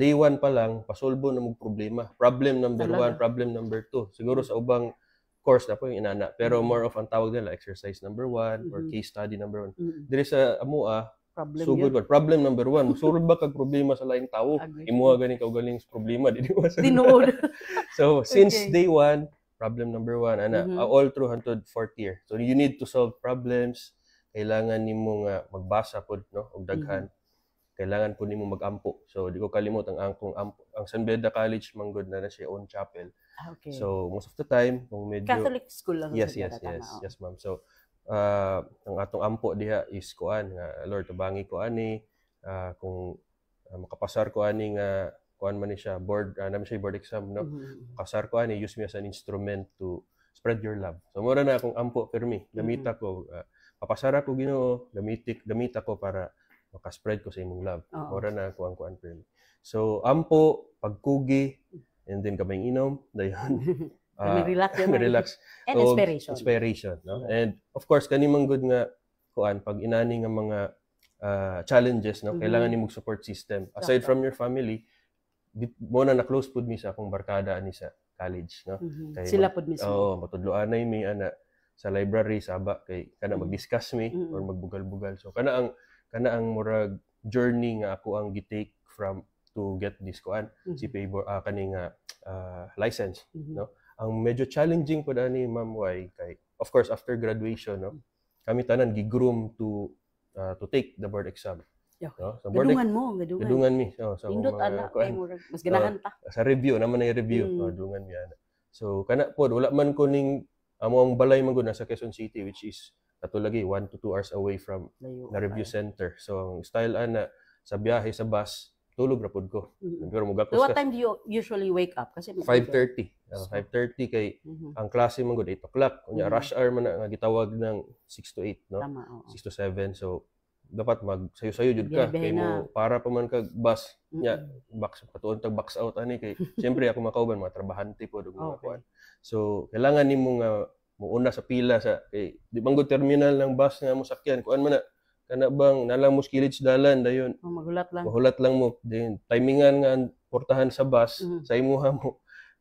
Day 1 pa lang pasolbo na mong problema. Problem number Talaga? 1, problem number 2. Siguro sa ubang course na po yung inana, pero more of ang tawag nila exercise number 1 or case study number 1. Diri sa amua Problem sugod yun. ba problem number 1. Surod ba kag problema sa laing tawo? Agree. Imuha gani ka galing sa problema dili mo. Tinuod. So since Okay. day 1, problem number 1 ana all through hangtod 4th year. So you need to solve problems. Kailangan nimo nga magbasa pod no og daghan. Kailangan po nimo mag-ampo. So di ko kalimot ang angkong ampo. Ang San Beda College manggod na siya own chapel. Okay. So most of the time kung medyo Catholic school lang. yes sa Tama, oh. yes ma'am. So ang atong ampo diha is kuan nga Lord tubangi ko ani kung makapasar ko ani nga kuan man ni siya board naman siya board exam no. Kasar ko ani use me as an instrument to spread your love. So mura na akong ampo permi. Gamita ko papasara ko Ginoo, gamita ko para maka-spread ko sa imong love. Mura na ako ang kuan permi. So ampo, pagkugi, and then kamayng inom, dayon. Relax. And So, inspiration. no? And of course kani man good nga kuan pag inani nga mga challenges no, kailangan nimo support system. Aside from your family, mo na close pud mi sa akong barkada ani sa college no. Kay Sila pud mismo. Oo, matudloanay mi ana sa library saba kay kana mag-discuss mi or magbugal-bugal. So kana ang murag journey nga ako ang gitake from to get this kuan CPA kaning license no. Ang medyo challenging pud ani Ma'am Y kay of course after graduation no, kami tanan gi-groom to take the board exam. No? So gadungan mi. So Indot ana kay murag mas ganahan ta. Sa review naman ay review, dungan mi ana. So kana pod wala man ko ning among balay man gud sa Quezon City which is katulagi 1 to 2 hours away from the review center. So ang style ana sa biyahe sa bus tulog ra pod ko. Pero mugakos So what time do you usually wake up? Kasi 5:30. 5:30 kay ang klase man gud 8 o'clock. Unya rush hour man nga gitawag ng 6 to 8 no. Tama, 6 to 7. So dapat magsayo-sayo jud ka kay mo para pa man kag bus nya katuon tag box out ani kay syempre ako makauban mga trabahante pod ug mga kuan. So kailangan nimo nga muuna sa pila sa kay di man gud terminal ng bus nga mo sakyan kuan man na kana bang nalang mo skillet dalan dayon. Magulat lang. Mahulat lang mo din timingan nga ang portahan sa bus sa imuha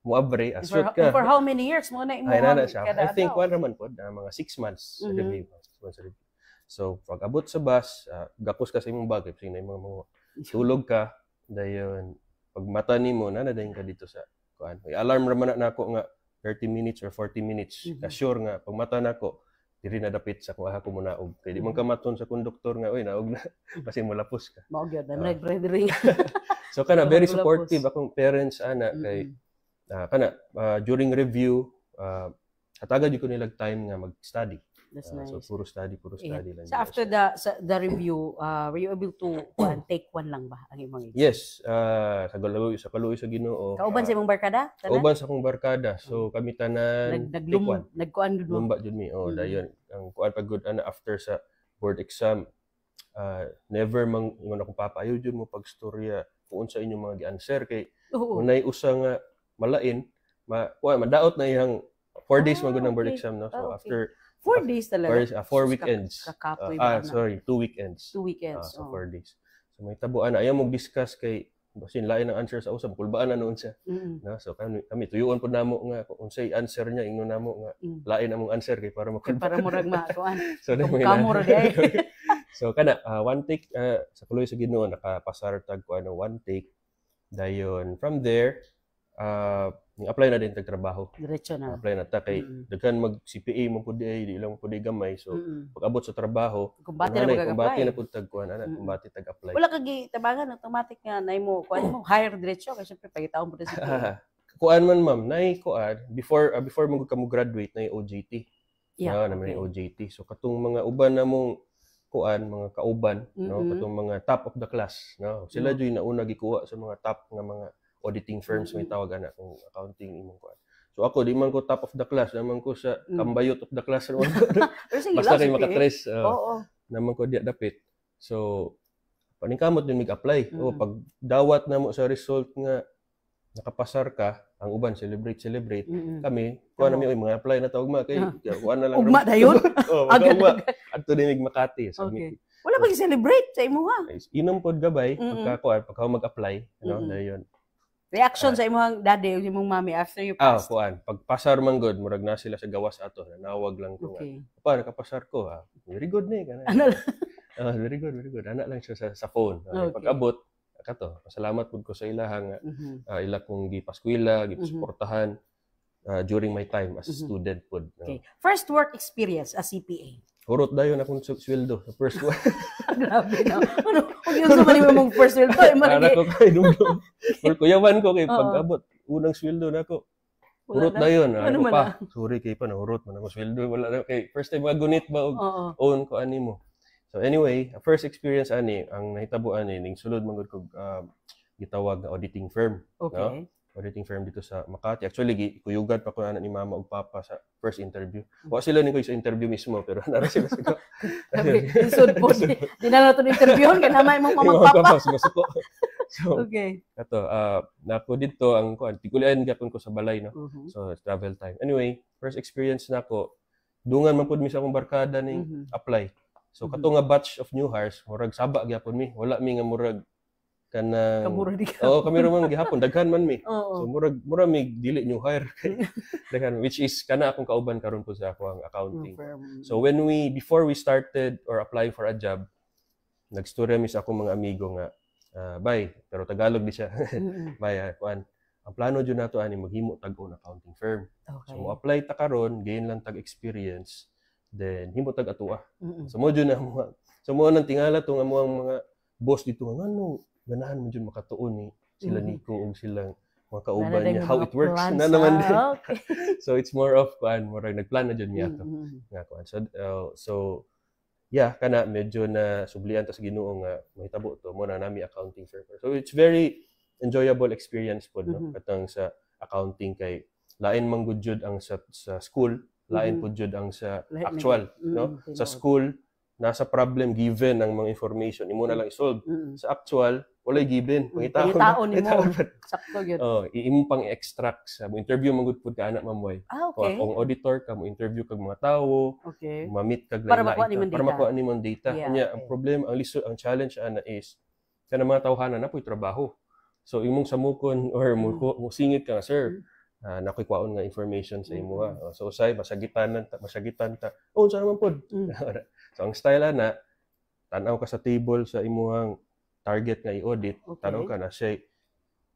mo abre asot ka. For how many years mo na Ay na siya. I think ano? one raman po mga 6 months sa review. 6 months sa review. So pag abot sa bus, gapos ka sa imong bag, kasi na mga tulog ka dayon pag mata nimo na dayon ka dito sa kuan. May alarm raman na nako nga 30 minutes or 40 minutes. Sure nga pag mata nako diri na dapit sa kuha ko muna og kay di man ka maton sa konduktor nga oy naog na kasi mulapos ka. Mao gyud na nag-ring. So kana very supportive akong parents ana kay kana during review hatagan gyud ko nilag time nga mag-study. That's nice. So puro study lang. So after the review, were you able to take one lang ba ang imong exam? Yes, sa kaluoy sa Ginoo. Kauban sa imong barkada? Kauban sa akong barkada. So kami tanan nagkuan gud mo. Lumba jud mi. Dayon ang kuan pag good ana after sa board exam. Never mang ingon akong papaayo jud mo pagstorya kung unsa inyong mga gi-answer kay unay usa nga malain madaot na iyang 4 days man gud ng board exam no. So after 4 days talaga. 4 weekends. Sorry, 2 weekends. 2 weekends. So 4 days. So may tabuan na ayaw mo discuss kay basin lain ang answer sa usa kulbaan na noon siya. No? So kami tuyoon pud namo nga kung unsay answer niya ingnon namo nga lain among answer kay para para murag makuan. So kamura di. So kana one take sa kaluoy sa Ginoo nakapasar tag ko one take. Dayon from there apply na din tag trabaho. Diretso na. Apply na ta kay daghan mag CPA mo pud di lang pud gamay. So pag abot sa trabaho, kumbati na pud tag kuan ana kumbati tag apply. Wala kag tabangan automatic nga nay mo kuan mo hire diretso kasi syempre pagitaon mo din sa kuan man ma'am nay kuan before mo ka mo graduate nay OJT. Yeah, na may OJT. So katong mga uban namong kuan mga kauban no katong mga top of the class no sila joy nauna gikuha sa mga top nga mga auditing firms may tawag ana kung accounting imong kuan. So ako di man ko top of the class, naman ko sa kambayot of the class naman ko. Basta kay makatres. Naman ko diya dapit. So paningkamot din mig-apply. Pag dawat namo sa result nga nakapasar ka, ang uban celebrate. Kami kuha na mi mga apply na tawag ma kay kuha na lang. Ugma dayon. Agad adto din mig Makati. So wala pag celebrate sa imo ha. Inom pod gabay pagka mag-apply, dayon. Reaction sa imong daddy o imong mommy after you passed? Kuan. Pagpasar man good, murag na sila sa gawas ato. Nanawag lang ko nga. Pa, nakapasar ko. Very good ni. Ano lang? Very good. Anak lang siya sa phone. Pag-abot, kato, pasalamat po ko sa ilaha nga. Ila kong gipaskwila, gipasuportahan during my time as a student po. Okay. First work experience as CPA? Hurot dayon akong sweldo sa first one. Grabe na. Kung yun sa mali mong first sweldo, Para ko kay dugdog. Kuyawan ko kay pag-abot unang sweldo nako. Hurot dayon. Ako pa. Sorry kay pa na hurot man ako sweldo wala na kay first time magunit ba og own ko ani mo. So anyway, first experience ani ang nahitabo ani ning sulod man gud ko gitawag na auditing firm, no? Auditing firm dito sa Makati. Actually, kuyugad pa ko na ni mama ug papa sa first interview. Wa sila ni ko sa interview mismo, pero nara sila sa Isod po. Di na nato interviewon kay namay mong mama papa. So, ato, nako dito ang kuan, tigulian gyapon ko sa balay, no. So, travel time. Anyway, first experience nako, dungan man pud mi sa akong barkada ning apply. So, kato nga batch of new hires, murag saba gyapon mi. Wala mi nga murag kana kami ramang gihapon daghan man mi. So murag mi dili new hire daghan which is kana akong kauban karon po sa ako ang accounting. So before we started or applying for a job, nagstorya mi sa akong mga amigo nga bay pero Tagalog di siya. Bay kuan ang plano jud nato ani maghimo tag-own accounting firm. So mo apply ta karon gain lang tag experience then himo tag atoa. So mo jud na mo. So mo nang tingala to nga mo ang mga boss dito nga ngano ganahan mo dyan makatuon ni sila Nico o silang mga kauban niya, how it works na naman din. So it's more of murag nagplan na dyan niya to. So yeah, kana medyo na sublian ta sa Ginoo nga mahitabo to mo na nami accounting firm. So it's very enjoyable experience po no katang sa accounting kay lain man gud jud ang sa school, lain pud jud ang sa actual no. Sa school nasa problem given ang mga information imo na lang i-solve. Sa actual walay given, pangitaon nimo. Sakto gyud. Imo pang extract sa mo interview magud pud ka anak mamoy. Okay. Kung auditor ka mo interview kag mga tawo, okay. ma-meet kag para makuha nimong data. Kanya ang problem, ang challenge ana is kana mga tawhanan na puy trabaho. So imong samukon or mo singit ka, sir. Nakoy kwaon nga information sa imo. So usay masagitan ta. Unsa naman pod. So ang style ana tan-aw ka sa table sa imong target nga i-audit, tanaw ka na siya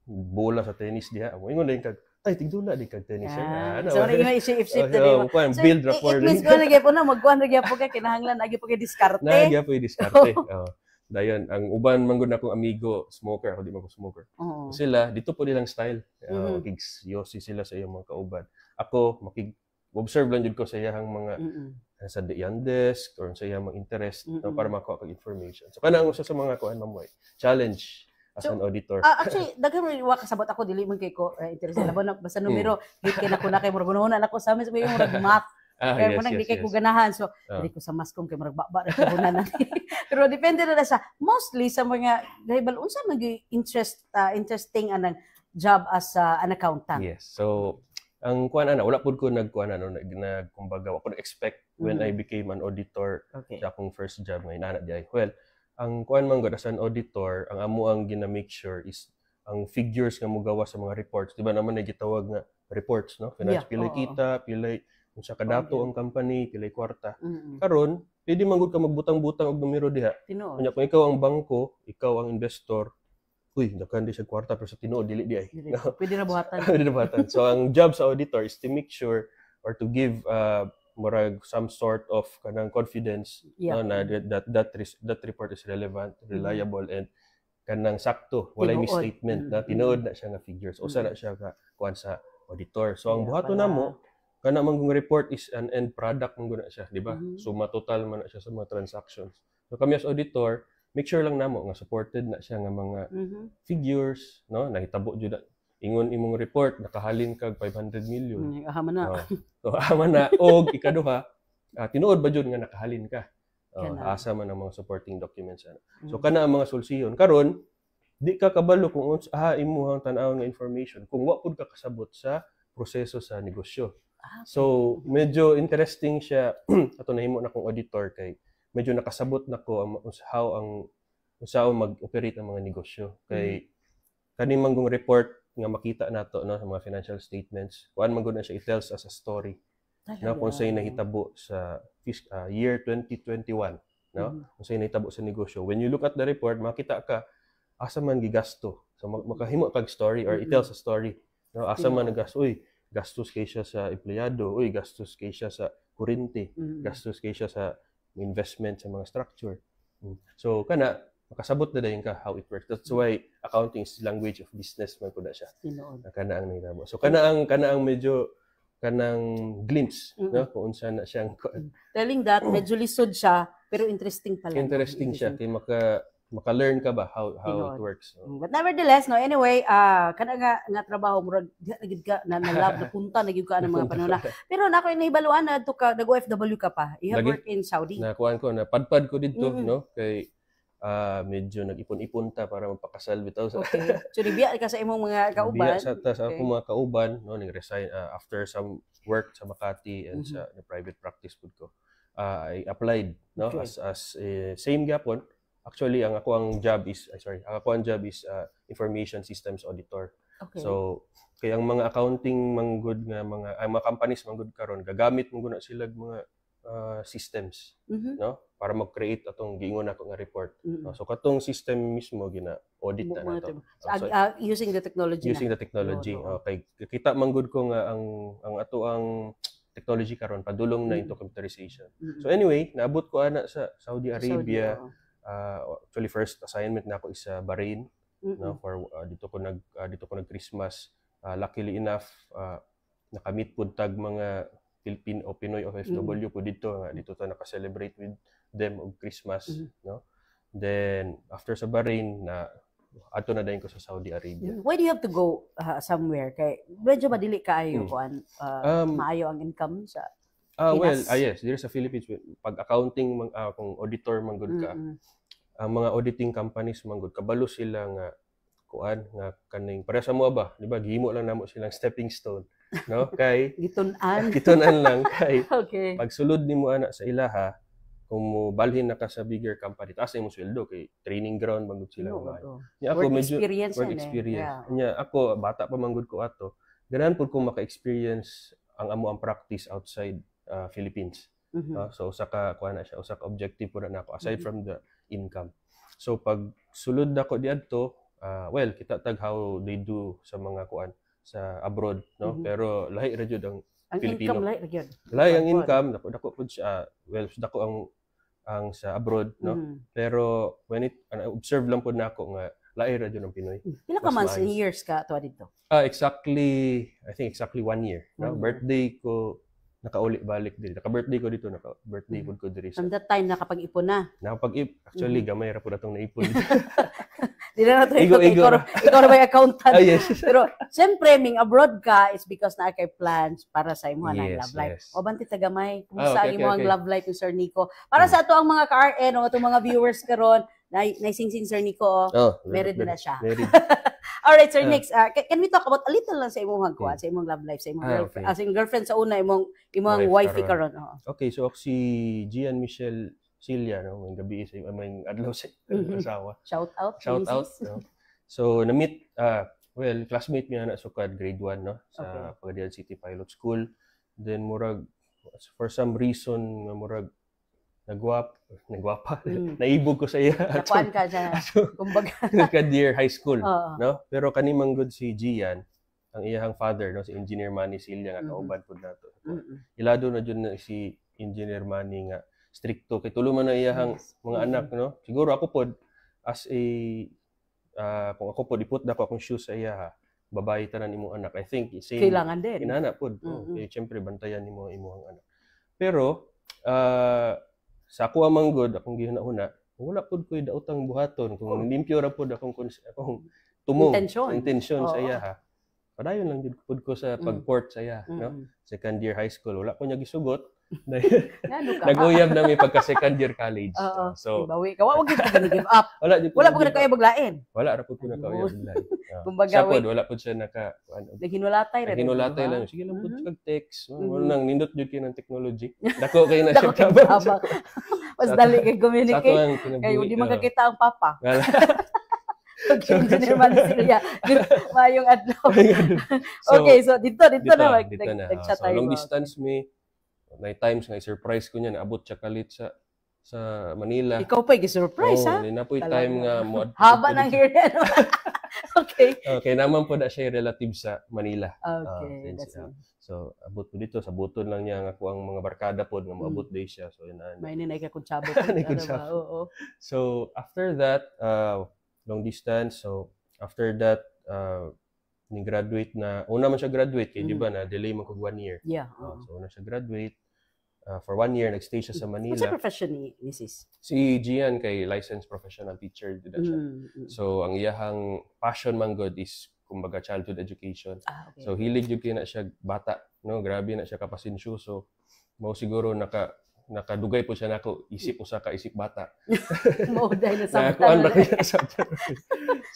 bola sa tennis diha. Mo ingon din kag ay tigdula di kag tennis. So na yung isip-isip diri mo. Build rapport. It means ko nagyapon na magkuan ra gyapon ka kinahanglan agi pa kay diskarte. Nagyapon diskarte. Dayon ang uban man gud akong amigo smoker, ako di man ko smoker. Sila dito po nilang style. Yosi sila sa iyang mga kauban. Ako observe lang jud ko sa iyang mga sa iyang desk or sa iyang mga interest para makuha kag information. So kana ang usa sa mga kuan mamoy challenge as an auditor. Actually daghan man wa kasabot ako dili man kay ko interest laban basta numero git kay nako na kay murag una nako sa amin sabi murag math. Kaya mo nang di kay ko ganahan. So, hindi ko sa maskong kay marag baba na kabunan natin. Pero depende na sa, mostly sa mga, dahil unsa interesting anang job as an accountant. Yes. So, ang kuan ana, wala pud ko nagkuan kumbaga, ako na-expect when I became an auditor sa akong first job ngayon, ana di ay. Well, ang kuan man gud as an auditor, ang amo ang gina-make sure is ang figures nga mo gawa sa mga reports. Di ba naman gitawag nga reports, no? Finance, pilay kita, pilay kung sa kadato ang company, pilay kwarta. Karon, pwede man gud ka magbutang-butang og numero diha. Kunya kung ikaw ang bangko, ikaw ang investor, daghan di siya kwarta pero sa tinuod dili di ay. Pwede na buhatan. Pwede na buhatan. So ang job sa auditor is to make sure or to give murag some sort of kanang confidence na that report is relevant, reliable and kanang sakto, walay misstatement na tinuod na siya nga figures. Usa na siya ka kuan sa auditor. So ang buhaton namo kana man kung report is an end product mong guna siya, di ba? So matotal man na siya sa mga transactions. So kami as auditor, make sure lang namo nga supported na siya nga mga figures, no? Nahitabo jud ingon imong report nakahalin kag 500 million. Ahama na. So ahama na og ikaduha, tinuod ba jud nga nakahalin ka? Asa man ang mga supporting documents ana. So kana ang mga sulsiyon karon di ka kabalo kung imuhang tan-aw nga information kung wa pud ka kasabot sa proseso sa negosyo. So, medyo interesting siya ato nahimo na kong auditor kay medyo nakasabot na ko how mag-operate ang mga negosyo. Kay kani manggong report nga makita nato no sa mga financial statements, kuan man gud na siya it-tells as a story. No, kung sa'y nahitabo sa year 2021, no? Kung sa'y nahitabo sa negosyo. When you look at the report, makita ka asa man gigasto. So makahimo kag story or it tells a story. No, asa man nagasto, gastos kay siya sa empleyado, gastos kay siya sa kuryente, gastos kay siya sa investment sa mga structure. So kana makasabot na dayon ka how it works. That's why accounting is language of business man kuda siya. Kana ang nahitabo. So kana ang medyo kanang glimpse no kung unsa na siyang telling that medyo lisod siya pero interesting pala. Interesting siya kay maka-learn ka ba how it works. But nevertheless, no, anyway, kana nga trabaho murag gid ka na lab na punta na gid ka ng mga panahon na. Pero nako nahibaluan na to ka nag-OFW ka pa. You have worked in Saudi. Nakuan ko na padpad ko dito no kay medyo nag-ipon-ipon ta para magpakasal bitaw sa. Okay. So nibiya ka sa imong mga kauban. Biya sa ako mga kauban no ning resign after some work sa Makati and sa private practice pud ko. I applied no as same gyapon. Actually, ang job is information systems auditor. Okay. So, kaya ang mga accounting manggod nga mga companies manggod karon gagamit mo guna sila mga systems, no? Para mag-create atong giingon ako nga report. So katong system mismo gina-audit na nato. Using the technology. Using the technology. Okay, kita manggod ko nga ang ato ang technology karon padulong na into computerization. So anyway, naabot ko ana sa Saudi Arabia. Actually first assignment na ako is sa Bahrain no for dito ko nag Christmas. Luckily enough nakamit pud tag mga Filipino o Pinoy OFW po dito ta naka-celebrate with them og Christmas no. Then after sa Bahrain ato na dayon ko sa Saudi Arabia. Why do you have to go somewhere kay medyo madili kaayo kuan maayo ang income sa Yes, diri sa Philippines pag accounting kung auditor man gud ka, ang mga auditing companies man gud kabalo sila nga kuan nga kaning para sa mo ba, di ba? Gihimo lang namo silang stepping stone, no? Kay Gitun-an. gitunan lang kay Okay. pag sulod nimo ana sa ilaha, kung mo balhin na ka sa bigger company, taas na mo sweldo kay training ground man gud sila mga. Nya ako medyo work experience. Yeah. Nya ako bata pa man gud ko ato, ganahan pud ko maka-experience ang amo ang practice outside Philippines. So usa ka kuan na siya, usa ka objective po na ako aside from the income. So pag sulod nako diadto, kita tag how they do sa mga kuan sa abroad, no? Pero lahi ra jud ang Filipino. Income lahi ra gyud. Lahi ang income, dako pud siya, dako ang sa abroad, no? Pero when observe lang pud nako nga lahi ra jud ang Pinoy. Pila ka months and years ka tuwa dito? I think exactly 1 year. No? Birthday ko nakauli balik diri. Naka-birthday ko dito, naka-birthday pud ko diri. From that time nakapag-ipon na. Actually gamay ra pud atong naipon. Di na nato ikaw na may accountant. Yes. Pero siyempre ming abroad ka is because na kay plans para sa imo ang love life. O banti tagamay, kumusta ang imo ang love life ni Sir Nico? Para sa ato ang mga ka-RN o atong mga viewers karon, naising Sir Nico, married na siya. Alright, Sir Nix, can we talk about a little lang sa imong hagkuan, sa imong love life, sa imong girlfriend, as in girlfriend sa una, imong wifey karon. Okay, so ako si Gian Michelle Cilia, no, may gabi sa may adlaw sa asawa. Shout out. No? So na-meet classmate niya na sukad grade 1, no, sa Pagadian City Pilot School. Then murag for some reason murag nagwapa. Naibog ko sa iya. Nakuan ka dyan. Kumbaga. Ka-dear high school. No? Pero kanimang good si Gian, ang iyahang father, no, si Engineer Manny Cilia, nga kauban po na to. Ilado na dyan na si Engineer Manny nga stricto. Kay tuluman na iyahang mga anak. No? Siguro ako po, as a, kung ako po, iput na ko akong shoes sa iyaha, babae tanan imong anak. I think, kailangan din. Inana po. Kaya siyempre, bantayan imong anak. Pero, sa ako amang good, akong gihuna-huna, wala pud ko'y daotang buhaton. Kung limpyo ra pud akong tumong, intensyon sa iya ha. Padayon lang pud ko sa pagport sa iya, no? Second year high school, wala ko niya gisugot. Naguyab na may pagka second year college. So, bawi ka, wag gyud ka give up. Wala pud ka baglain. Wala ra pud ko nakauyab baglain. Kumbaga wala pud siya naghinulatay ra. Naghinulatay lang. Sige lang pud kag text. Nang nindot jud kay ng technology. Dako kay na siya tabang. Mas dali kay communicate. Kay di magkakita ang papa. Engineer Manisilia. Mayong adlaw. Okay, so dito na nag-chat tayo. Long distance may times nga surprise ko niya naabot siya kalit sa Manila. Ikaw pa i-surprise ha? Na po time nga mo. Haba ng hair yan. Okay, naman po na siya relative sa Manila. Okay, so abot po dito sa buton lang niya nga ko ang mga barkada po nga moabot day siya. So may ninay ka kutsabo. So after that long distance, so after that ni graduate na una man siya graduate kay di ba na delay man kog 1 year. So una siya graduate for 1 year nagstay siya sa Manila. What's your profession ni Mrs.? Si Gian kay licensed professional teacher dito siya. So ang iyahang passion man god is kumbaga childhood education. Okay. So hilig jud kay na siya bata, no? Grabe na siya kapasensyoso. Mao siguro nakadugay po siya nako isip usa ka isip bata. Mao dahil sa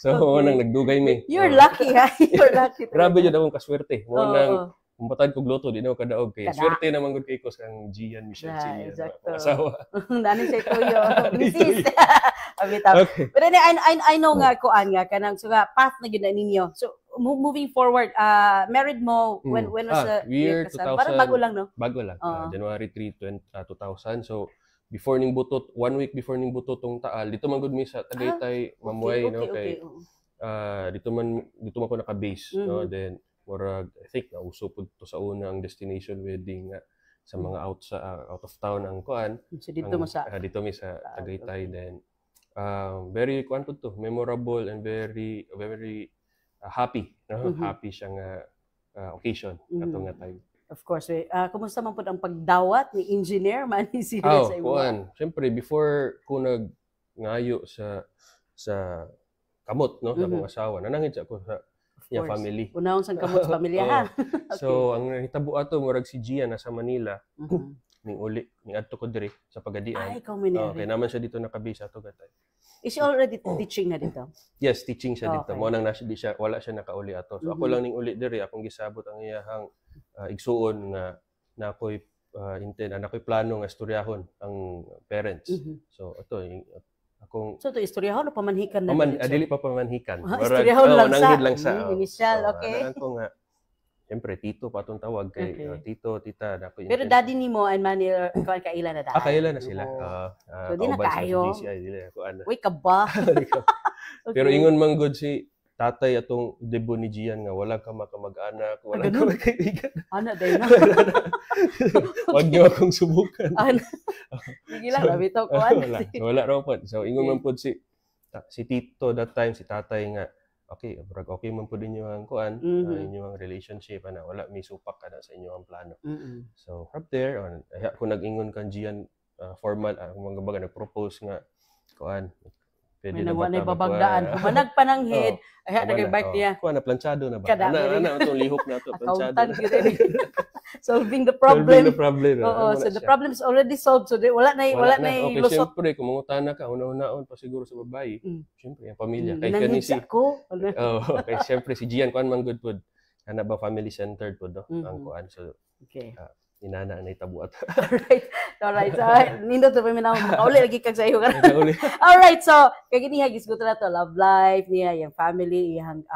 So nang nagdugay mi. You're lucky ha. You're lucky. Grabe jud akong kaswerte. Mo nang kumpatad kog loto di na ko kadaog kay swerte naman gud kay ko sang Gian Michelle Cilia. Asawa. Dani say tuyo. Mrs. Okay. Pero I know nga kuan nga kanang suga path na gyud ninyo. So moving forward, married mo when was the year 2000? Parang bago lang, no? Bago lang. January 3, 2000. So before ning butot, 1 week before ning butot tong taal, dito man gud mi sa Tagaytay, Mamuay, no, kay dito man ko naka-base, no? Then murag I think nauso pud to sa una ang destination wedding nga sa mga out of town ang kuan. So dito mo sa dito mi sa Tagaytay. Then very kuan pud to, memorable and very happy, no? Happy siyang occasion katong nga time. Of course, kumusta man pud ang pagdawat ni Engineer Manny Cilia sa imo? Siyempre before ko ngayo sa kamot, no, sa akong asawa, nanangit ako sa Yeah, course. family. Unahon sang kamot sa pamilyahan. So ang nahitabo ato murag si Gian nasa Manila. Mhm. Ning uli ning adto ko diri sa Pagadian. Ay, ikaw man Kay naman siya dito nakabase ato gatay. Is she already teaching na dito? Yes, teaching siya dito. Okay. Mo nang nasa di siya wala siya nakauli ato. So ako lang ning uli diri akong gisabot ang iyahang igsuon nga na ako'y ako'y plano nga istoryahon ang parents. So ato akong So to istoryahon o pamanhikan na? dili pa pamanhikan. Istoryahon lang sa nanggid lang sa initial, okay. Ako nga siyempre tito pa atong tawag kay tito, tita na ako. Pero daddy nimo and Manny ikaw kaila na dai. Kailan na sila. So di na kayo. Dili ako ano. Uy ka ba? Pero ingon man good si tatay atong debo ni Gian nga wala ka makamag-anak, wala ka magkaibigan. Ana day na. Wag niyo akong subukan. Sige lang, labi to ko. Wala raw po. So ingon man po si tito that time, si tatay nga okay man po din yung kuan, inyong relationship ana wala may supak kana sa inyong plano. So from there kung nag-ingon kan Gian formal mga baga nag-propose nga kuan pwede may na ba babagdaan humanag pananghid ay nag-bike niya kuan na planchado na ba ana itong lihok na to planchado na. Solving the problem. Oo, so the problem is already solved. So wala na okay, lusot. Siyempre, kung mangutana ka, una-unaon pa siguro sa babae. Siyempre, ang pamilya. Kay Nanghid ako. Okay, siyempre, si Gian, kuan man good food. Kana ba family-centered po, ang kuan. So, okay. inana ang naitabuat. Alright. So, nindot pa minang makauli lagi kag sa iyo. Alright. So, kay gini gisgot na to love life niya, yung family, ang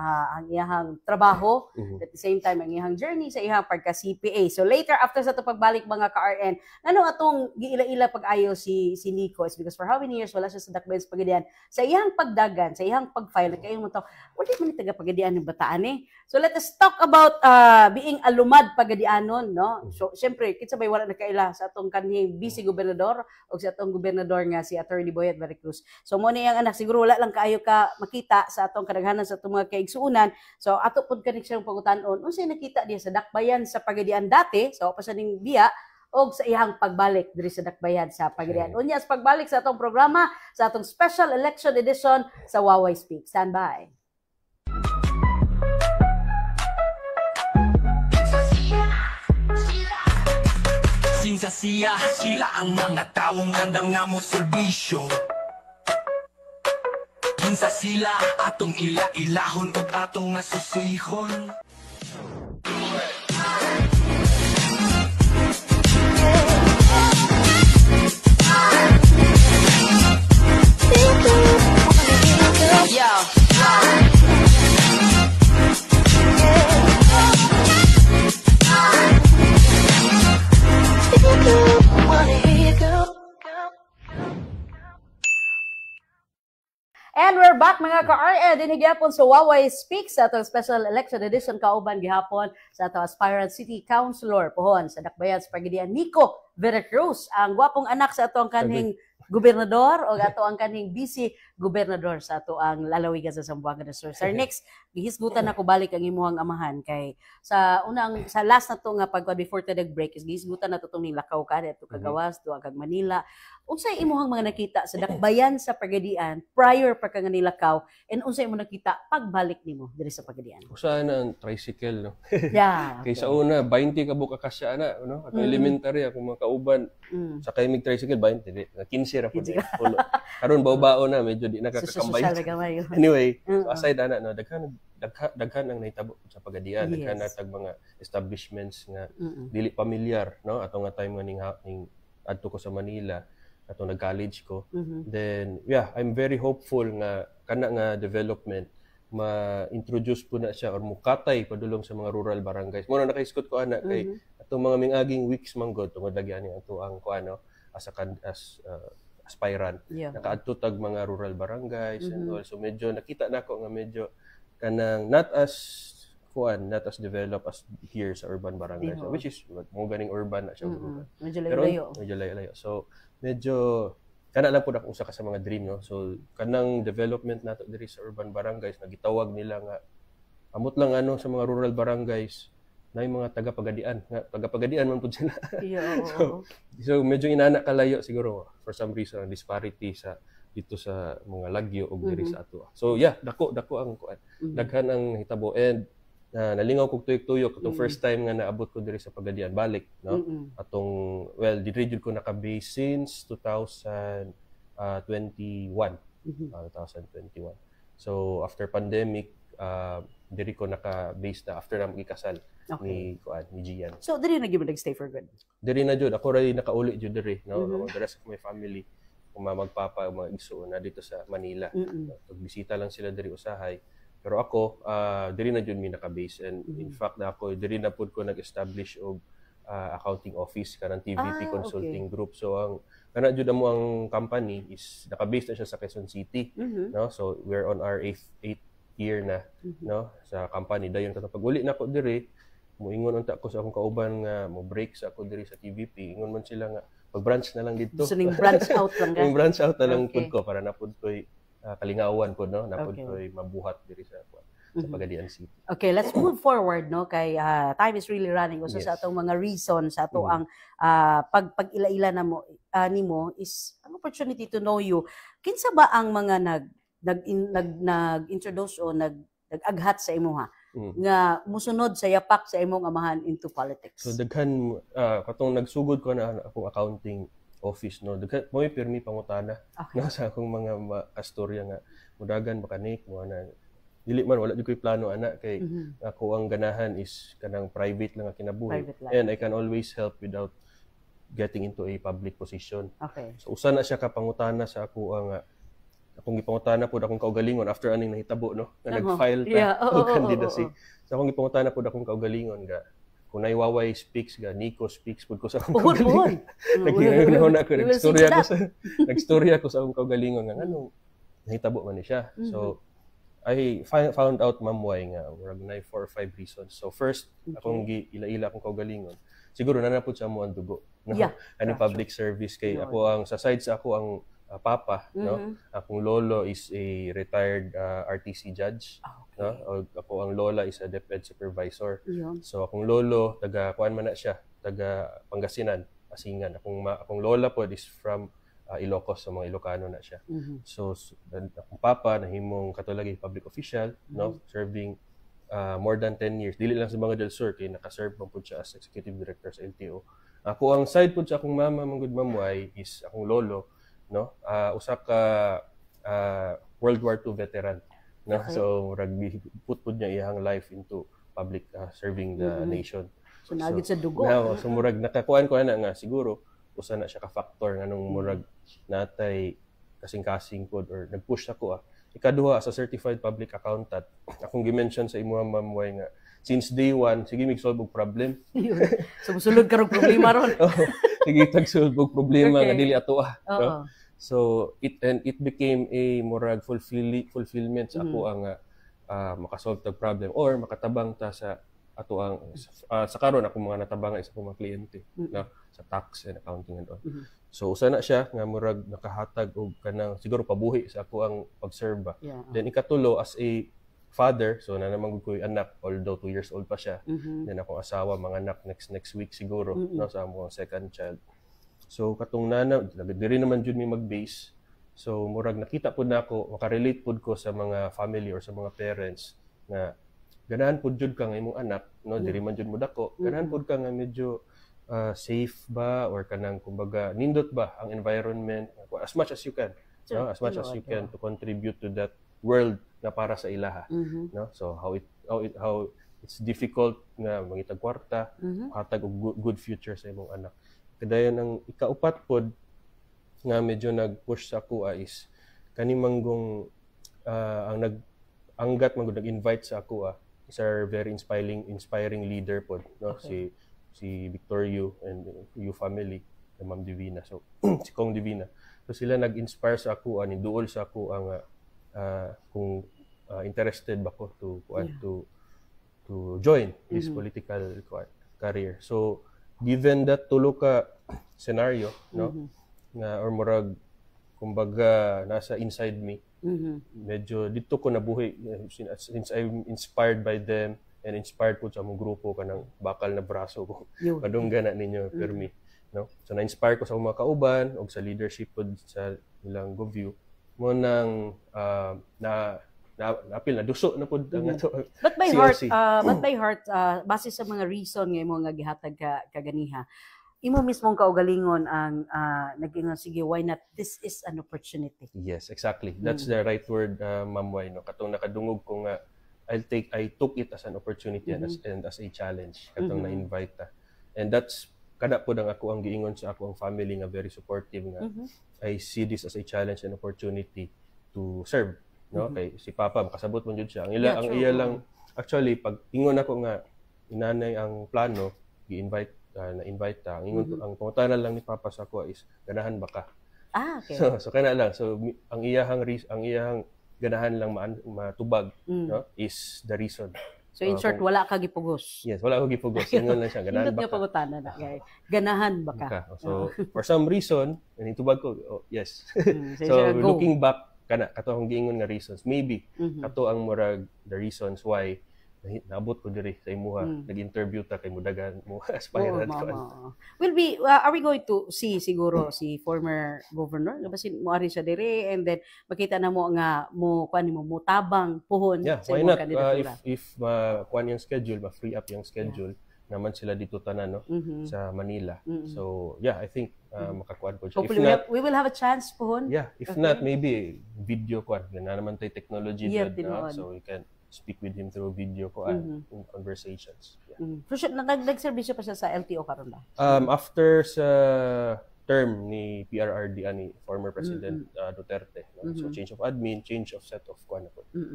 iyang trabaho, at the same time ang iyang journey sa iyang pagka CPA. So, later after sa to pagbalik mga ka-RN, ano atong giila-ila pag-ayo si Nico is because for how many years wala siya sa Dakbayan sa Pagadian. Sa iyang pagdagan, sa iyang pag-file kayo mo to, wala man ni taga Pagadian ng bataan eh. So, let us talk about being alumad Pagadianon, no? So, syempre, kitsa bay wala na kaila sa atong kanhing vice gobernador o sa atong gobernador nga si Attorney Boyet Maricruz. So mo ni ang anak siguro wala lang kaayo ka makita sa atong kadaghanan sa atong mga kaigsuunan. So ato pud kaning siyang pagutanon unsay nakita diya sa Dakbayan sa Pagadian dati, so pa sa ning biya og sa iyang pagbalik diri sa Dakbayan sa Pagadian. Unya sa pagbalik sa atong programa sa atong special election edition sa Waway Speak. Stand by. Sinsa siya, sila ang mga taong handang nga mo serbisyo. Kinsa sila, atong ila-ilahon o atong nga susuyhon. And we're back mga ka-RN din gihapon sa Waway Speak sa atong special election edition kauban gihapon sa atong aspirant city councilor pohon sa Dakbayan sa Pagadian Nico Veracruz, ang gwapong anak sa atong kanhing gobernador o ato ang kanhing vice gobernador sa ato ang lalawigan sa Zamboanga del Sur. Sir, next gihisgutan ako balik ang imuhang amahan kay sa last na to nga before the break is gihisgutan na to tong Lakaw ka dito kagawas do kag Manila. Unsay imuhang mga nakita sa Dakbayan sa Pagadian prior pa ka nga nilakaw and unsay imong nakita pagbalik nimo diri sa Pagadian? Usahan ang tricycle, no? Yeah. Okay. Kaysa una 20 ka buka kasya na, no? At elementary ako mga kauban. Sa kay mig tricycle 20 di 15 ra pud. Karon bao-bao na medyo di nakakakambay. Anyway, so aside ana no, daghan ang nahitabo sa Pagadian, daghan natag mga establishments nga dili pamilyar, no? Ato nga time nga ning adto ko sa Manila ato nag-college ko. Then yeah, I'm very hopeful nga kana nga development ma-introduce po na siya or mukatay padulong sa mga rural barangays. Muna nakaiskot ko ana kay atong mga mingaging weeks manggod tungod lagyan ni ato ang kuano as aspirant. Nakaadto tag mga rural barangays and also medyo nakita nako nga medyo kanang not as developed as here sa urban barangays, which is mo ganing urban na siya. Medyo layo. Medyo layo. So medyo kana lang pud akong usa ka sa mga dream, no. So kanang development nato diri sa urban barangays nagitawag nila nga amot lang sa mga rural barangays na yung mga taga-Pagadian man pud sila. so medyo inana kalayo siguro for some reason ang disparity sa dito sa mga lagyo o diri sa ato. So yeah, dako ang kuan. Daghan ang hitabo and nalingaw kog tuyok-tuyok atong first time nga naabot ko diri sa Pagadian balik, no? Atong diri jud ko naka-base since 2021. 2021. So after pandemic, diri ko naka-base na after na magikasal ni Gian. So diri na gyud nag-stay for good. Diri na jud ako ray nakauli jud diri, no? The rest of my family, magpapa, mga igsuon na dito sa Manila. Bisita lang sila diri usahay. Pero ako, diri na jud mi naka-base and in fact na ako diri na pud ko nag-establish og accounting office kanang TVP Consulting Group. So ang kana jud mo ang company is naka-base na siya sa Quezon City, no? So we're on our 8th year na, no, sa company. Dayon katong pag-uli na ako diri, moingon unta ko sa akong kauban nga mo break sa ako diri sa TVP. Ingon man sila nga mag-branch na lang dito. So ning branch out lang ka. Ning branch out na lang pud ko para napud koy kalingawan pud, no, napud koy mabuhat diri sa Pagadian City. Okay, let's move forward, no, kay time is really running. Usa sa atong mga reasons sa ato ang pag-ila-ila na mo nimo is an opportunity to know you. Kinsa ba ang mga nag-introduce o nag-aghat sa imuha nga musunod sa yapak sa imong amahan into politics? So daghan katong nagsugod ko na akong accounting office, no, daghan mo pirmi pangutana na sa akong mga kastorya nga mudagan makanik mo na dili man wala jud koy plano ana kay ako ang ganahan is kanang private lang ang kinabuhi and I can always help without getting into a public position. Okay. So usa na siya ka pangutana sa ako ang akong gipangutana pud akong kaugalingon after aning nahitabo, no, na nag-file ta og candidacy. So akong gipangutana pud akong kaugalingon ga kung naiwaway speaks ga Nico speaks pud ko sa akong kaugalingon. Nagstorya ko nagstorya ko sa akong kaugalingon nga nganong nahitabo man ni siya. So I found out mamway nga murag na 4 or 5 reasons. So first, akong ila-ila akong kaugalingon. Siguro nanapod sa mo ang dugo, no? Ani public service kay ako ang sa side sa ako ang papa, no? Akong lolo is a retired RTC judge, no? O ako ang lola is a DepEd supervisor. So akong lolo taga kuan man na siya, taga Pangasinan, Asingan. Akong lola pod is from Ilocos, sa mga Ilocano na siya. So akong papa nahimong katulagi public official, no, serving more than 10 years. Dili lang sa Banga del Sur kay naka-serve man pud siya as executive director sa LTO. Ako ang side pud sa akong mama manggod mamway is akong lolo, no, usa ka World War II veteran, no. So murag put pud niya iyang life into public serving the nation. So nagit sa dugo. No, so murag nakakuan ko na nga siguro usa na siya ka factor nga nung murag natay kasing-kasing pod or nag-push ako. Ikaduha sa certified public accountant, akong gi-mention sa imo mamway nga since day one sige mig-solve og problem. So musulod karong problema ron. Sige tag-solve og problema nga dili ato no? So it became a murag fulfillment sa ako ang makasolve tag problem or makatabang ta sa ato ang sa karon ako mga natabangan sa mga kliyente, no, sa tax and accounting and all. So usa na siya nga murag nakahatag og kanang siguro pabuhi sa ako ang pag-serve ba. Then ikatulo as a father, so na naman ko anak although 2 years old pa siya. Then akong asawa mga anak next week siguro, no, sa among second child. So katong nana diri naman jud mi mag-base. So murag nakita pud nako, maka-relate pud ko sa mga family or sa mga parents nga ganahan pud jud ka nga imong anak, no, diri man jud mo dako. Ganahan pud ka nga medyo safe ba or kanang kumbaga nindot ba ang environment as much as you can, no, as much as you can to contribute to that world na para sa ilaha, no. So how it's difficult nga mangitag kwarta, hatag og good future sa imong anak. Kadayon ang ikaupat pod nga medyo nag-push sa ako is kani manggong ang nag-anggat manggod nag-invite sa ako is our very inspiring leader pod, no, si Victor Yu and Yu family, the Ma'am Divina. So si Kong Divina. So sila nag-inspire sa ako ni duol sa ako ang kung interested ba ko to join this political career. So given that tulo ka scenario, no, nga or murag kumbaga nasa inside me, medyo dito ko nabuhi since I'm inspired by them and inspired po sa among grupo kanang bakal na braso ko kadunggan na ninyo permi, no. So na-inspire ko sa mga kauban og sa leadership pod sa ilang goview mo nang apil na duso na pud ang ato But by COC. heart, base sa mga reason nga mo nga gihatag kaganiha, imo mismong kaugalingon ang naging sige, why not, this is an opportunity. Yes, exactly. That's the right word, Ma'am Wai, no? Katong nakadungog ko nga, I took it as an opportunity and as a challenge katong na-invite ta. And that's kada po ang ako ang giingon sa ako ang family nga very supportive nga. I see this as a challenge and opportunity to serve, no? Kay si Papa makasabot man jud siya. Ang iya lang actually pag ingon ako nga inanay ang plano, na-invite ta. Ang ingon ang pangutanan lang ni Papa sa ako is ganahan ba ka? Okay. So kana lang. So ang iyahang ganahan lang matubag, no, is the reason. So in short, wala ka gipugos. Yes, wala ko gipugos. Ingon lang siya, ganahan ba ka? Pangutanan na. Ganahan ba ka? So for some reason, itubag ko, yes. So looking back, kato ang giingon nga reasons, maybe kato ang murag the reasons why naabot ko diri sa imuha, nag-interview ta kay mudagan mo aspired ko. Are we going to see siguro si former governor basin mo ari siya diri, and then makita na mo nga mo kuan mo tabang puhon sa imong kandidatura? If kuan yung schedule, ma-free up yung schedule, naman sila dito tanan, no, sa Manila. So yeah, I think makakuan ko siya. Hopefully we will have a chance puhon. Yeah, if not, maybe video kuan na naman tay technology so we can speak with him through video ko in conversations. Yeah. For sure, nag-servisyo pa siya sa LTO karon ba? After sa term ni PRRD ani former President Duterte, no? So change of admin, change of set of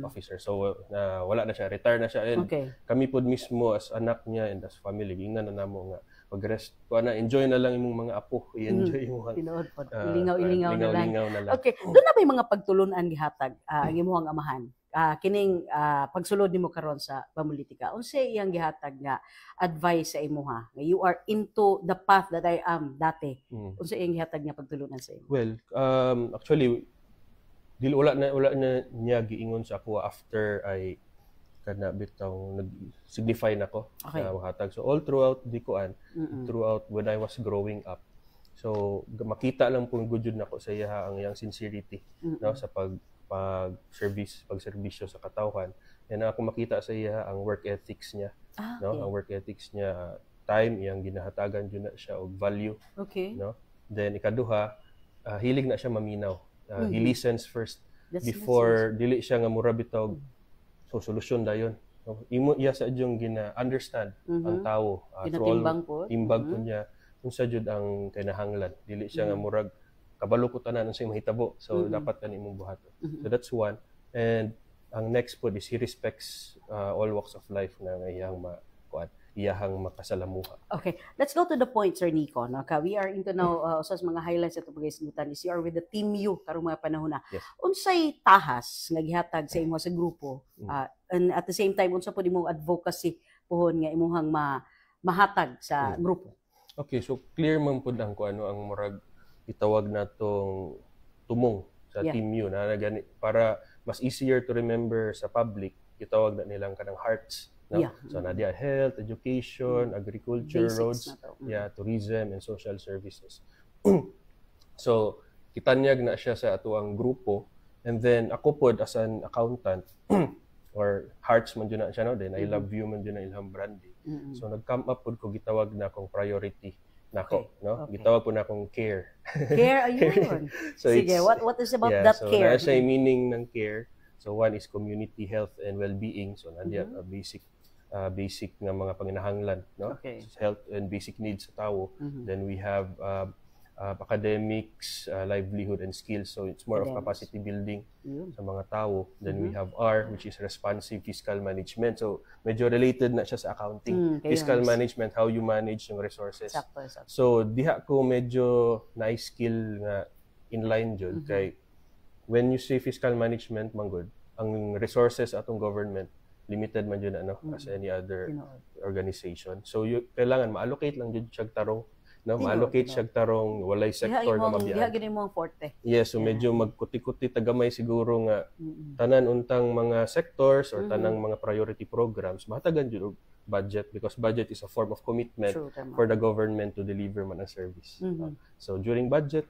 officer. So wala na siya, retire na siya, and kami pod mismo as anak niya and as family ingnan na namo nga pag-rest enjoy na lang imong mga apo, i-enjoy imong ilingaw na lang. Okay, doon na ba yung mga pagtulunan gihatag ang imong amahan? Kining pagsulod nimo karon sa pamolitika, unsay iyang gihatag nga advice sa imuha nga you are into the path that I am dati, unsay iyang gihatag nga pagtulunan sa imo? Well, actually dili wala na niya giingon sa ako after I kana bitaw nag-signify nako sa mahatag. So all throughout throughout when I was growing up, so makita lang po good jud nako sa iya ang iyang sincerity, no, sa pagserbisyo sa katawhan. Yan ako makita sa iya ang work ethics niya, no, ang work ethics niya, time iyang ginahatagan jud na siya og value, no. Then ikaduha, hilig na siya maminaw. He listens first before dili siya nga mura bitaw so solusyon dayon. So, imo iya sa jung gina-understand ang tawo, timbang po niya unsa jud ang kinahanglan, dili siya nga murag kabalo ko tanan sa mahitabo, so dapat kan imong buhaton. So that's one. And ang next po is he respects all walks of life na iyahang makasalamuha. Okay, let's go to the point, Sir Nico. No? We are into now usas mga highlights ato pagaysunutan is you are with the Team U karong mga panahon na. Yes. Unsay tahas nga gihatag sa imo sa grupo, and at the same time unsa pud imong advocacy pohon nga imong mahatag sa grupo? Okay, so clear man pud ang ang murag itawag natong tumong sa Team U na gani para mas easier to remember sa public, itawag na nilang kanang hearts, no? So na diya health, education, agriculture, basics roads, tourism and social services. So kitanyag na siya sa atuang grupo, and then ako pod as an accountant or hearts man jud na siya, no, then I love you man jud na ilang branding. So nag-come up pod ko gitawag na akong priority nako, no? Gitawag po na akong care. Care, ayun. So sige, what is about that so care? So meaning ng care. So one is community health and well-being. So nandiyan basic nga mga panginahanglan, no? Health and basic needs sa tao. Then we have academics, livelihood and skills. So it's more of capacity building sa mga tao. Then we have R, which is responsive fiscal management. So medyo related na siya sa accounting. Fiscal management, how you manage yung resources. Sakto. So diha ko medyo na-skill nga inline jud kay when you say fiscal management manggod, ang resources atong government limited man jud as any other organization. So kailangan ma-allocate lang jud siya tarong, no, ma-allocate siya tarong walay sector nga mabiyaan. Diha gini mo ang forte. Yes, so medyo magkuti-kuti tagamay siguro nga tanan untang mga sectors or tanang mga priority programs mahatagan jud og budget, because budget is a form of commitment for the government to deliver man ang service. So during budget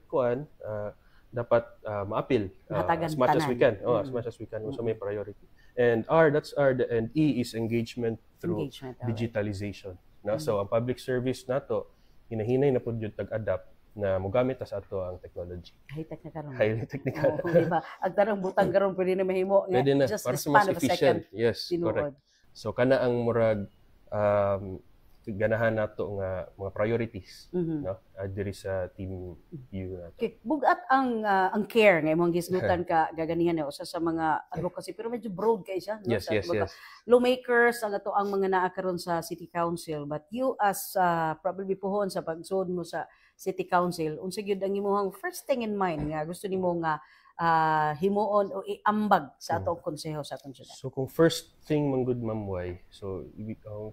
dapat maapil Hatagan as much as we can. tanan. As much as we can. So may priority. And R, that's R. And E is engagement through digitalization. No? So ang public service nato hinahinay na pud jud tag-adapt na mogamit ta sa ato ang technology. High-tech na karon. High-tech na karon. Di ba? Ang tarang butang karon pwede na mahimo nga Pwede na, just para the sa span mas of a efficient. second. Yes, correct. So kana ang murag ganahan nato nga mga priorities, no? Diri sa team view nato. Okay, bugat ang care nga imong gisgutan ka gaganihan na usa sa mga advocacy pero medyo broad kay siya, no? Yes, Sa yes, mga yes. lawmakers ang ato ang mga naa karon sa city council, but you as probably puhon sa pagsud mo sa city council, unsa gyud ang imong first thing in mind nga gusto nimo nga himuon o iambag sa atong konseho sa atong syudad? So kung first thing man good mamway, so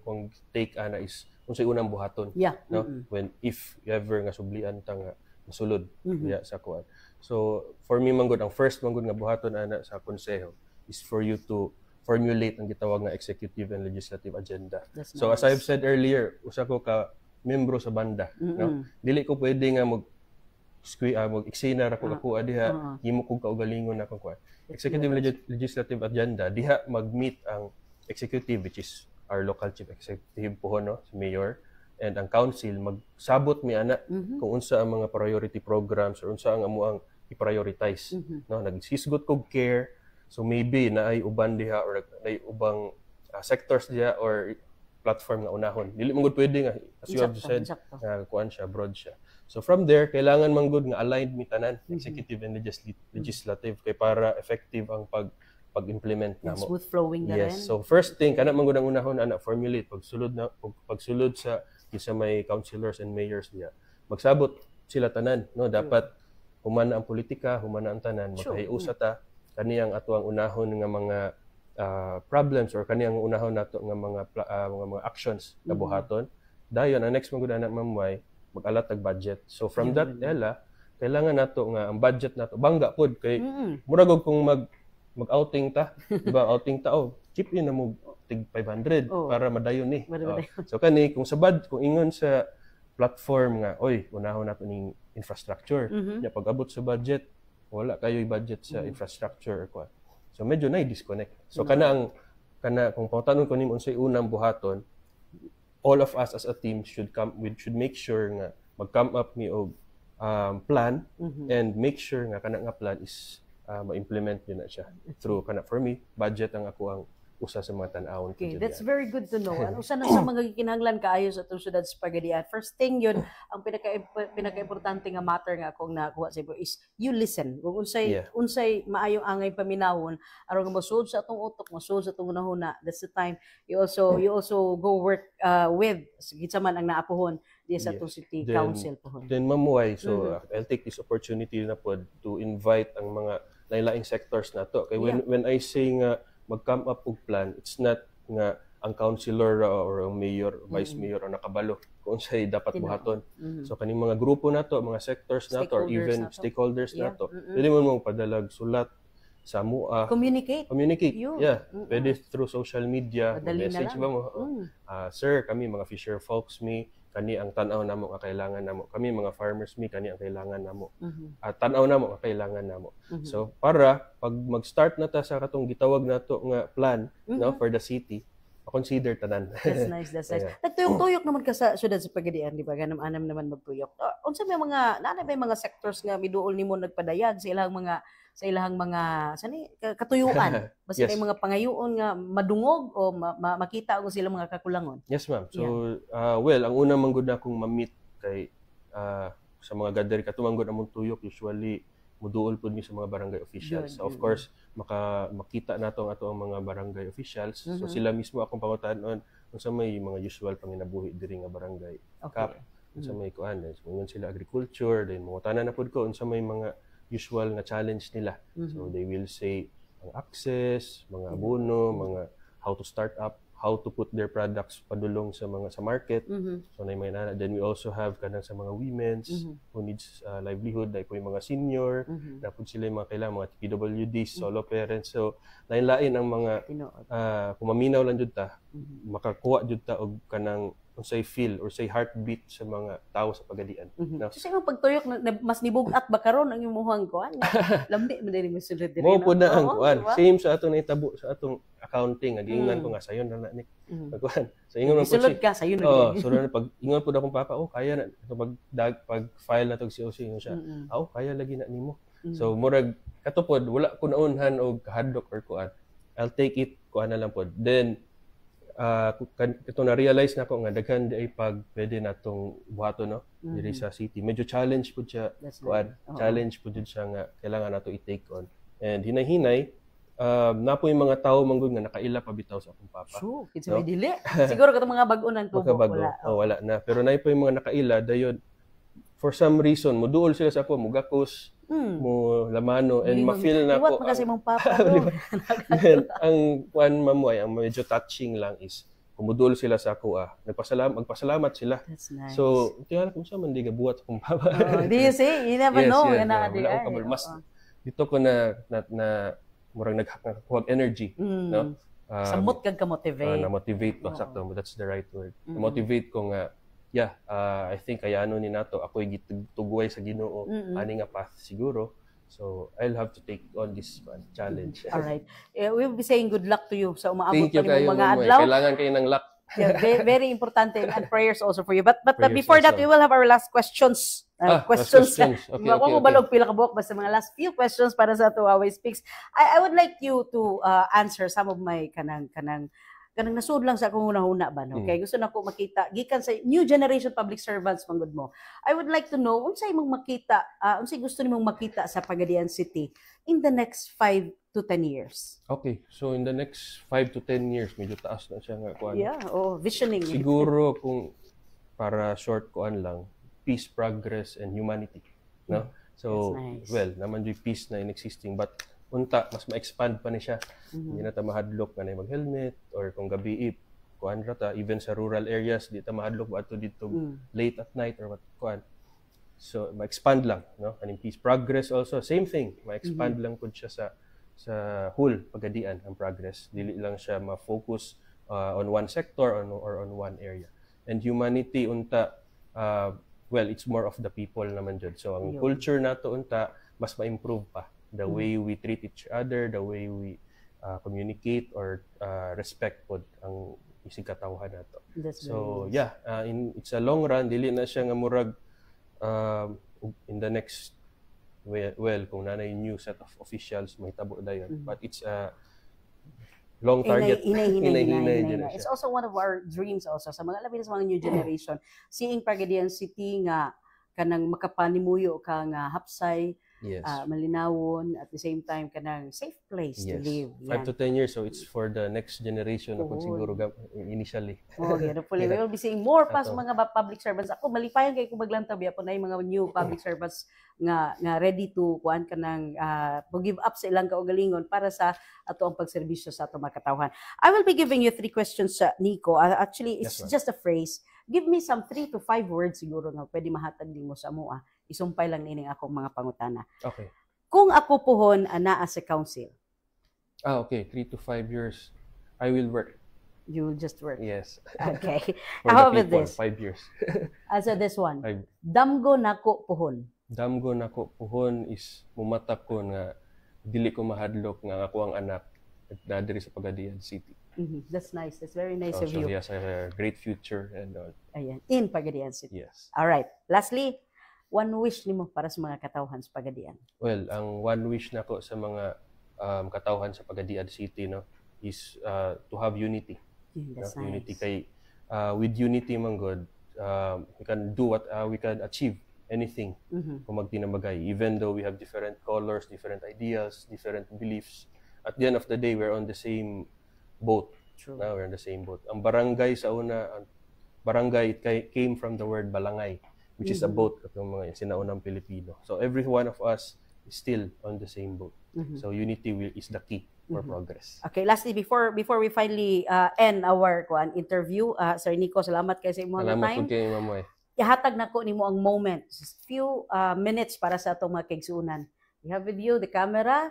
kung take ana is unsay unang buhaton, Yeah. no? When if ever nga sublian ta nga masulod ya sa kuan. So for me man good ang first man good nga buhaton ana sa konseho is for you to formulate ang gitawag nga executive and legislative agenda. That's So as I've said earlier, usa ko ka membro sa banda, no? Dili ko pwede nga mag-eksena ra ko kakuha diha, himo kog kaugalingon na kung kuan. Executive legislative agenda diha mag-meet ang executive, which is our local chief executive po, no, si mayor, and ang council magsabot mi ana kung unsa ang mga priority programs or unsa ang amuang i-prioritize, no? Naghisgot kog care, so maybe na ay uban diha or na ay ubang sectors diha or platform nga unahon. Dili man gud pwede nga as you have said kuan siya, broad siya. So from there, kailangan man gud nga aligned mi tanan, executive and legislative, kay para effective ang pag-implement namo. Smooth flowing na rin. Yes. So first thing, kana man gud ang unahon ana formulate pagsulod sa may councilors and mayors diya. Magsabot sila tanan, no? Dapat humana ang politika, humana ang tanan, magkahiusa ta kaniyang ato ang unahon nga mga problems or kaniyang unahon nato nga mga actions na buhaton. Dayon ang next man gud ana mamway mag-alat og budget. So from that kailangan nato nga ang budget nato bangga pod kay murag og kung mag-outing ta, di ba? Outing ta chip in na mo tig 500 para madayon ni. So kani kung kung ingon sa platform nga oy unahon nato ning infrastructure. Ya pag-abot sa budget wala kayo'y budget sa infrastructure or kwa. So medyo na disconnect. So kana kung pangutanon ko nimo unsay unang buhaton, all of us as a team should make sure nga mag-come up ni og plan and make sure nga kana nga plan is ma-implement yun na siya through kana for me budget ang ako ang usa sa mga tan-awon. Okay, that's very good to know. Ano sa mga kinahanglan kaayo sa atong syudad sa Pagadian? First thing yun, ang pinaka-importante nga matter nga akong nakuha sa ibo is you listen. Kung unsay maayong angay paminawon aron nga masud sa atong utok, masud sa atong unahuna. That's the time you also go work with gitsa man ang naapuhon diya sa atong city council pohon. Then mamuhay, so I'll take this opportunity na pod to invite ang mga lain-laing sectors nato. Kay when I say nga mag-come up og plan, it's not nga ang councilor or ang mayor, vice mayor ang nakabalo kung unsay dapat buhaton. So kaning mga grupo nato, mga sectors nato or even stakeholders nato, pwede mo padalag sulat sa MUA. Communicate. Pwede through social media, message ba mo? Sir, kami mga fisher folks kani ang tan-aw namo nga kailangan namo. Kami mga farmers kani ang kailangan namo. Tan-aw namo nga kailangan namo. So para pag mag-start na ta sa katong gitawag nato nga plan, no, for the city, consider tanan. That's nice. Nagtuyok-tuyok naman ka sa syudad sa Pagadian, di ba? Ganam-anam naman magtuyok. Unsa may mga mga sectors nga miduol nimo nagpadayag sa ilahang mga katuyuan? Basta may mga pangayoon nga madungog o makita ko sila mga kakulangon. Yes, ma'am. So well, ang una man gud akong ma-meet kay sa mga gathering katuwang gud among tuyok usually muduol pud mi sa mga barangay officials. So, of course, makita nato ang ato ang mga barangay officials. So sila mismo akong pangutanon unsa may mga usual panginabuhi diri nga barangay. Unsa may kuan, kung sila agriculture, then mangutanan na pud ko unsa may mga usual nga challenge nila. So they will say ang access, mga abono, mga how to start up, how to put their products padulong sa market. So na may nana. Then we also have kanang sa mga women's who needs livelihood, like yung mga senior, dapat sila yung mga kailangan, mga PWDs, solo parents. So lain-lain ang mga kung maminaw lang jud ta, makakuha jud ta og kanang unsay feel or say heartbeat sa mga tao sa Pagadian. No? Kasi yung pagtuyok mas nibugat ba karon ang imuhang kuan? Lambi man diri mosulod diri. Mo po na ang kuan. Diba? Same sa atong nahitabo sa atong accounting. Nagingan ko nga sayon na ni. Kuan. So ingon man po Isulod ka sayon Oh, na. so na pag ingon po na akong papa, kaya na ito pag file na tog COC ingon siya. Kaya lagi na nimo. So murag katupod wala ko naunhan og kahadlok or kuan. I'll take it kuan na lang pod. Then ito na-realize na ko nga daghan di ay pag pwede natong buhato no diri sa city. Medyo challenge pud siya kuan. Challenge pud siya nga kailangan nato i-take on. And hinay-hinay na po yung mga tao manggod nga nakaila pa bitaw sa akong papa. Sure, it's no? Dili. Siguro katong mga bag-o nang tubo wala. Wala na. Pero na po yung mga nakaila dayon for some reason moduol sila sa ako mugakos mo lamano and ma-feel na ko. Iwat kasi mong papa ang kuan mamuay ang medyo touching lang is kumudol sila sa ako magpasalamat sila. That's nice. So tingala kung sa man di gabuhat akong papa. Do you see? You never know. Mas dito ko na murag naghakuha energy, no? Samot kag ka-motivate. Na-motivate ba sakto, that's the right word. Motivate ko nga I think kaya ano ni nato ako gitugway sa Ginoo ani nga path siguro. So I'll have to take on this challenge. All right. We'll be saying good luck to you sa umaabot pa nimong mga adlaw. Kailangan kayo ng luck. Very, very importante and prayers also for you. But before also. that, we will have our last questions. Questions. Okay. Ako balog pila ka buok basta mga last few questions para sa Tuawe Speaks. I would like you to answer some of my kanang nasud lang sa akong una-una ba no. Okay, gusto nako makita gikan sa new generation public servants manggod mo. I would like to know unsay imong makita, unsay gusto nimong makita sa Pagadian City in the next 5 to 10 years. Okay, so in the next 5 to 10 years medyo taas na siya nga kuan. Yeah, visioning. Siguro kung para short kuan lang, peace, progress and humanity, no? So nice. Well, naman yung peace na existing but unta mas ma-expand pa ni siya. Hindi na ta mahadlok nga mag-helmet or kung gabi kuan ra ta even sa rural areas di ta mahadlok ato dito late at night or what kuan. So ma-expand lang no kaning peace progress also same thing ma-expand lang pud siya sa whole Pagadian ang progress dili lang siya ma-focus on one sector or on one area. And humanity unta well it's more of the people naman jud. So ang culture nato unta mas ma-improve pa. The way we treat each other, the way we communicate or respect pod ang isig katawhan nato. So nice. It's a long run dili na siya nga murag in the next kung nanay new set of officials mahitabo dayon but it's a long target. It's also one of our dreams also sa mga labi sa mga new generation seeing Pagadian City nga kanang makapanimuyo ka nga hapsay. Yes. Malinawon at the same time kanang safe place to live. 5 to 10 years, so it's for the next generation na siguro initially. Hopefully we will be seeing more pa sa mga public servants. Ako malipayan kay ko maglantaw biya po na yung mga new public servants nga ready to kuan kanang give up sa ilang kaugalingon para sa ato ang pagserbisyo sa ato mga katawhan. I will be giving you 3 questions Nico. Actually it's just a phrase. Give me some 3 to 5 words siguro nga pwede mahatag nimo sa amoa. Isumpay lang nining akong mga pangutana. Okay. Kung ako pohon anaa sa council. Okay. 3 to 5 years, I will work. You will just work? Yes. Okay. How about this? 5 years. Also this one. Damgo nako pohon. Damgo nako pohon is mumatap ko nga dili ko mahadlok nga ako ang anak na diri sa Pagadian City. That's nice. That's very nice of you. Yes, I have a great future and all. Ayan. In Pagadian City. Yes. All right. Lastly, one wish nimo para sa mga katawhan sa Pagadian? Well, ang one wish nako sa mga katawhan sa Pagadian City no is to have unity. That's nice. Unity kay with unity man god we can do what we can achieve anything kung magtinabagay even though we have different colors, different ideas, different beliefs. At the end of the day, we're on the same boat. True. Now we're on the same boat. Ang barangay sa una, barangay it came from the word balangay, which is a boat katong mga sinaunang Pilipino. So every one of us is still on the same boat. So unity is the key for progress. Okay, lastly before we finally end our interview, Sir Nico, salamat kay sa imong time. Salamat kay Mamoy. Ihatag nako nimo ang moment, just few minutes para sa atong mga kaigsuunan. We have with you the camera,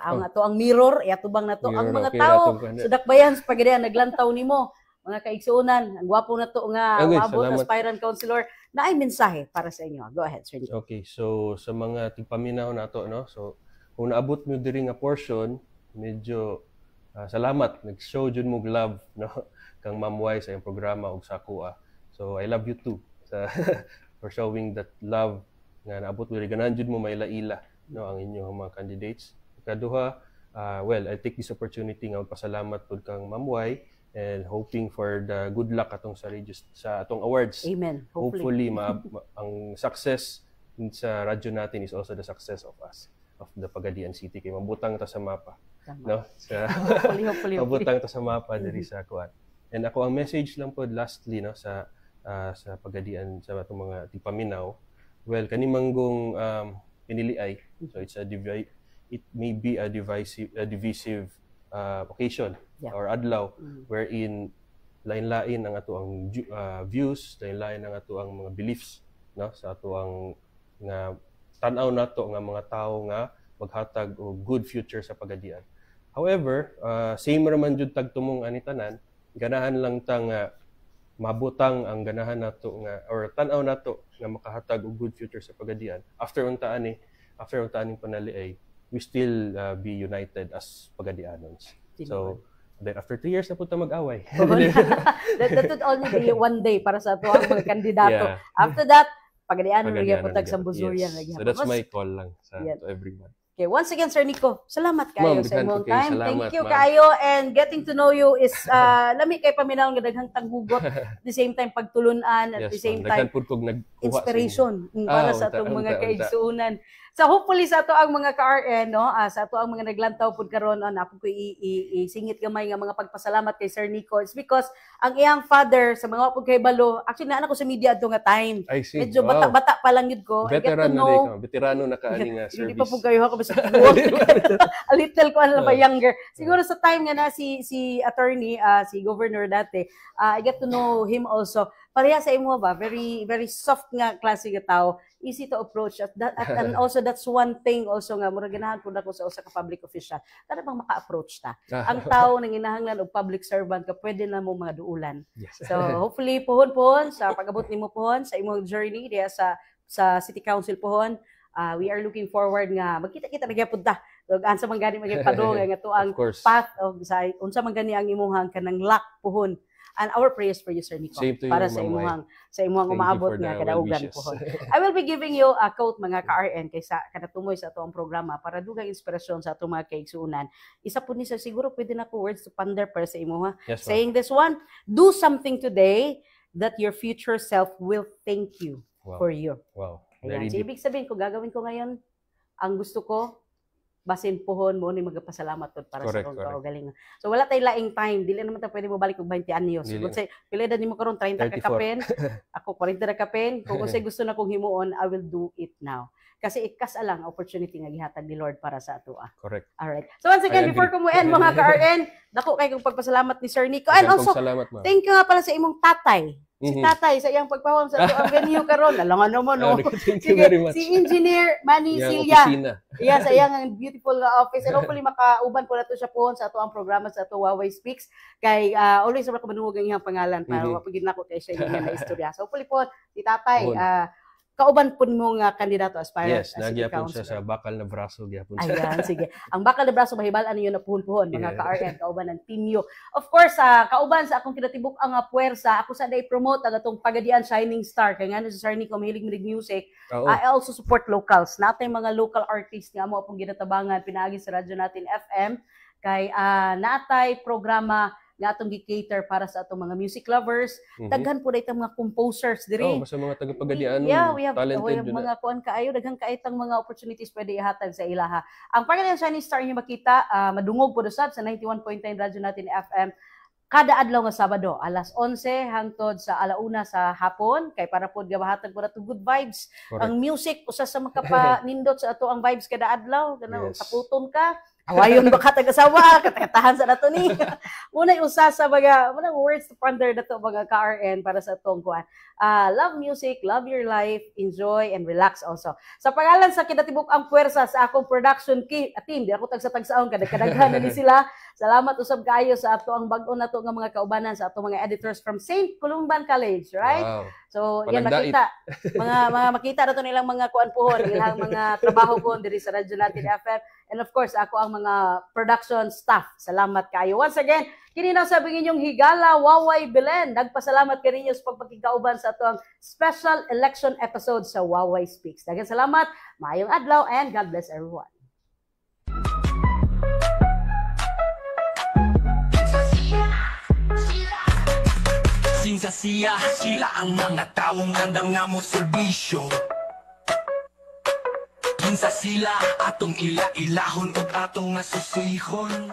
ang ato ang mirror, iatubang nato ang mga tao sa dakbayan sa Pagadian naglantaw nimo. mga kaigsuunan, ang gwapo na to nga Okay, maabot salamat. aspirant counselor, na ay mensahe para sa inyo. Go ahead, Sir Nico. Okay, so sa mga tigpaminaw nato, no? So kung naabot mo diri nga portion, medyo salamat, nag-show jud mo love, no? Kang Ma'am Y sa iyang programa ug sa ako. So I love you too for showing that love nga naabot mo diri, ganahan jud mo maila-ila, no, ang inyong mga candidates. Ikaduha, well, I take this opportunity nga pasalamat pud kang Ma'am Y and hoping for the good luck atong sa atong awards. Amen. Hopefully ang success sa radyo natin is also the success of us, of the Pagadian City, kay mabutang ta sa mapa. Tama. No, sa Hopefully. mabutang ta sa mapa diri sa kuan. And ako ang message lang po lastly, no, sa Pagadian, sa atong mga tipaminaw, well, kanimanggong piniliay, so it may be a divisive occasion or adlaw wherein lain-lain ang ato ang views, lain-lain ang ato ang mga beliefs, no, sa ato ang nga tan-aw nato nga mga tawo nga maghatag og good future sa Pagadian. However, same raman jud tagtumong ani tanan, ganahan lang tang mabutang ang ganahan nato nga or tan-aw nato nga makahatag og good future sa Pagadian. After unta aning panaliay, we still be united as Pagadianons. So then after 2 years na po ta mag-away. that would only be one day para sa ato ang mga kandidato. After that, Pagadianon rin po tag Sambuzurian. Yes. So that's my call lang to everyone. Okay, once again, Sir Nico, salamat kayo sa imong time. Salamat, Thank you ma'am. kayo, and getting to know you is lami kay paminaw nga daghang tanggugot, at the same time pagtulunan, at the same time inspiration para sa atong mga kaigsuunan. So hopefully sa ato ang mga ka-RN, no, sa ato ang mga naglantaw pud karon, napo ko isingit gamay nga mga pagpasalamat kay Sir Nico. It's because ang iyang father sa mga pud kay balo, actually na ko sa media adto nga time. Medyo bata-bata pa lang yun ko. Veteran na rin ka. Veterano na kaani nga service. Hindi pa po kayo ako basta a little ko ano pa younger. Siguro sa time nga na si attorney, si governor dati, I get to know him also. Pareha sa imo ba, very very soft nga klase nga tao, easy to approach and also that's one thing also nga mura ganahan pud ako sa usa ka public official. Kada bang maka-approach ta. Ang tao nang ginahanglan og public servant ka pwede na mo mga duulan. Yes. So hopefully pohon sa pag-abot nimo pohon sa imong journey diya sa City Council pohon. We are looking forward nga magkita-kita na gyapon ta. Ug ansa man gani magpadong nga to ang path of sa unsa man gani ang imong kanang luck pohon. And our prayers for you, Sir Nico, para sa imong umaabot nga kadaugan pohon. I will be giving you a quote mga ka-RN kaysa kanatumoy sa atong programa para dugang inspirasyon sa atong mga kaigsuunan. Isa po ni sa siguro pwede na ko words to ponder para sa imo ha. Yes, saying this one, do something today that your future self will thank you for you. Wow. Ayan. So, ibig sabihin ko gagawin ko ngayon ang gusto ko, basin pohon mo ni magpasalamat pod para sa akong kaugalingon. So wala tay laing time, dili naman ta pwede mo balik og 20 anyos. Kung say pila edad nimo karon 30 ka kapen, ako 40 na kapen, kung say gusto na kong himuon, I will do it now. Kasi ikas alang opportunity nga gihatag ni Lord para sa ato. Correct. All right. So once again, before ko mo end mga ka-RN, dako kay kong pagpasalamat ni Sir Nico. And also, thank you nga pala sa imong tatay. Si tatay sa iyang pagpawam sa ang venue karon. Alangan naman no. Thank you very much. Si Engineer Manny Silya. Yeah, sa iyang beautiful office. And hopefully makauban po nato siya po sa ato ang programa sa ato Huawei Speaks. Kay always ra ko manuhog ang iyang pangalan para wapigid nako kay siya nga na istorya. So hopefully po si tatay kauban po mo nga kandidato aspirant. Yes, nagyapon siya sa bakal na braso gyapon siya. Ayan, sige. Ang bakal na braso mahibalan niyo na puhon-puhon mga ka-RN, kauban ng Team U. Of course, kauban sa akong kinatibuk ang puwersa, ako sa day-promote ang atong Pagadian Shining Star. Kaya nga sa Sir Nico, mahilig music. I also support locals. Natay mga local artists nga mo akong ginatabangan, pinaagi sa radyo natin FM. Kay natay programa nga atong gi-cater para sa atong mga music lovers. Daghan po daytang mga composers diri. Basta mga taga-Pagadian, we have mga kuan kaayo, daghang kaaytang mga opportunities pwede ihatag sa ilaha. Ang Pagadian Shining Star niyo makita, madungog po usab sa 91.9 radyo natin FM. Kada adlaw nga Sabado, alas 11 hangtod sa alauna sa hapon, kay para pod gabahatag po nato good vibes. Correct. Ang music usa sa makapanindot sa ato ang vibes kada adlaw, kana taputon ka. Awayon ba katag-asawa, katatahan sa nato ni. Unay usa sa mga words to ponder nato mga ka-RN para sa atong kuan. Love music, love your life, enjoy and relax also. Sa pangalan sa kinatibuk ang puwersa sa akong production team, di ako tagsa-tagsaon kadaghan na ni sila. Salamat usab kayo sa ato ang bag-o na to nga mga kaubanan sa ato mga editors from St. Columban College, right? Wow. So, yan Panagdait. makita. Mga makita na to nilang mga kuan puhon, ilang mga trabaho ko diri sa Radyo Latin FM. And of course, ako ang mga production staff. Salamat kayo. Once again, kini na sabi ninyong higala Waway Belen. Nagpasalamat ka ninyo sa pagpakikauban sa ato ang special election episode sa Waway Speaks. Daghang salamat, maayong adlaw, and God bless everyone. Sinsasiya, sila ang mga taong handang nga mo serbisyo. Kinsa sila atong ila-ilahon o atong nga susihon.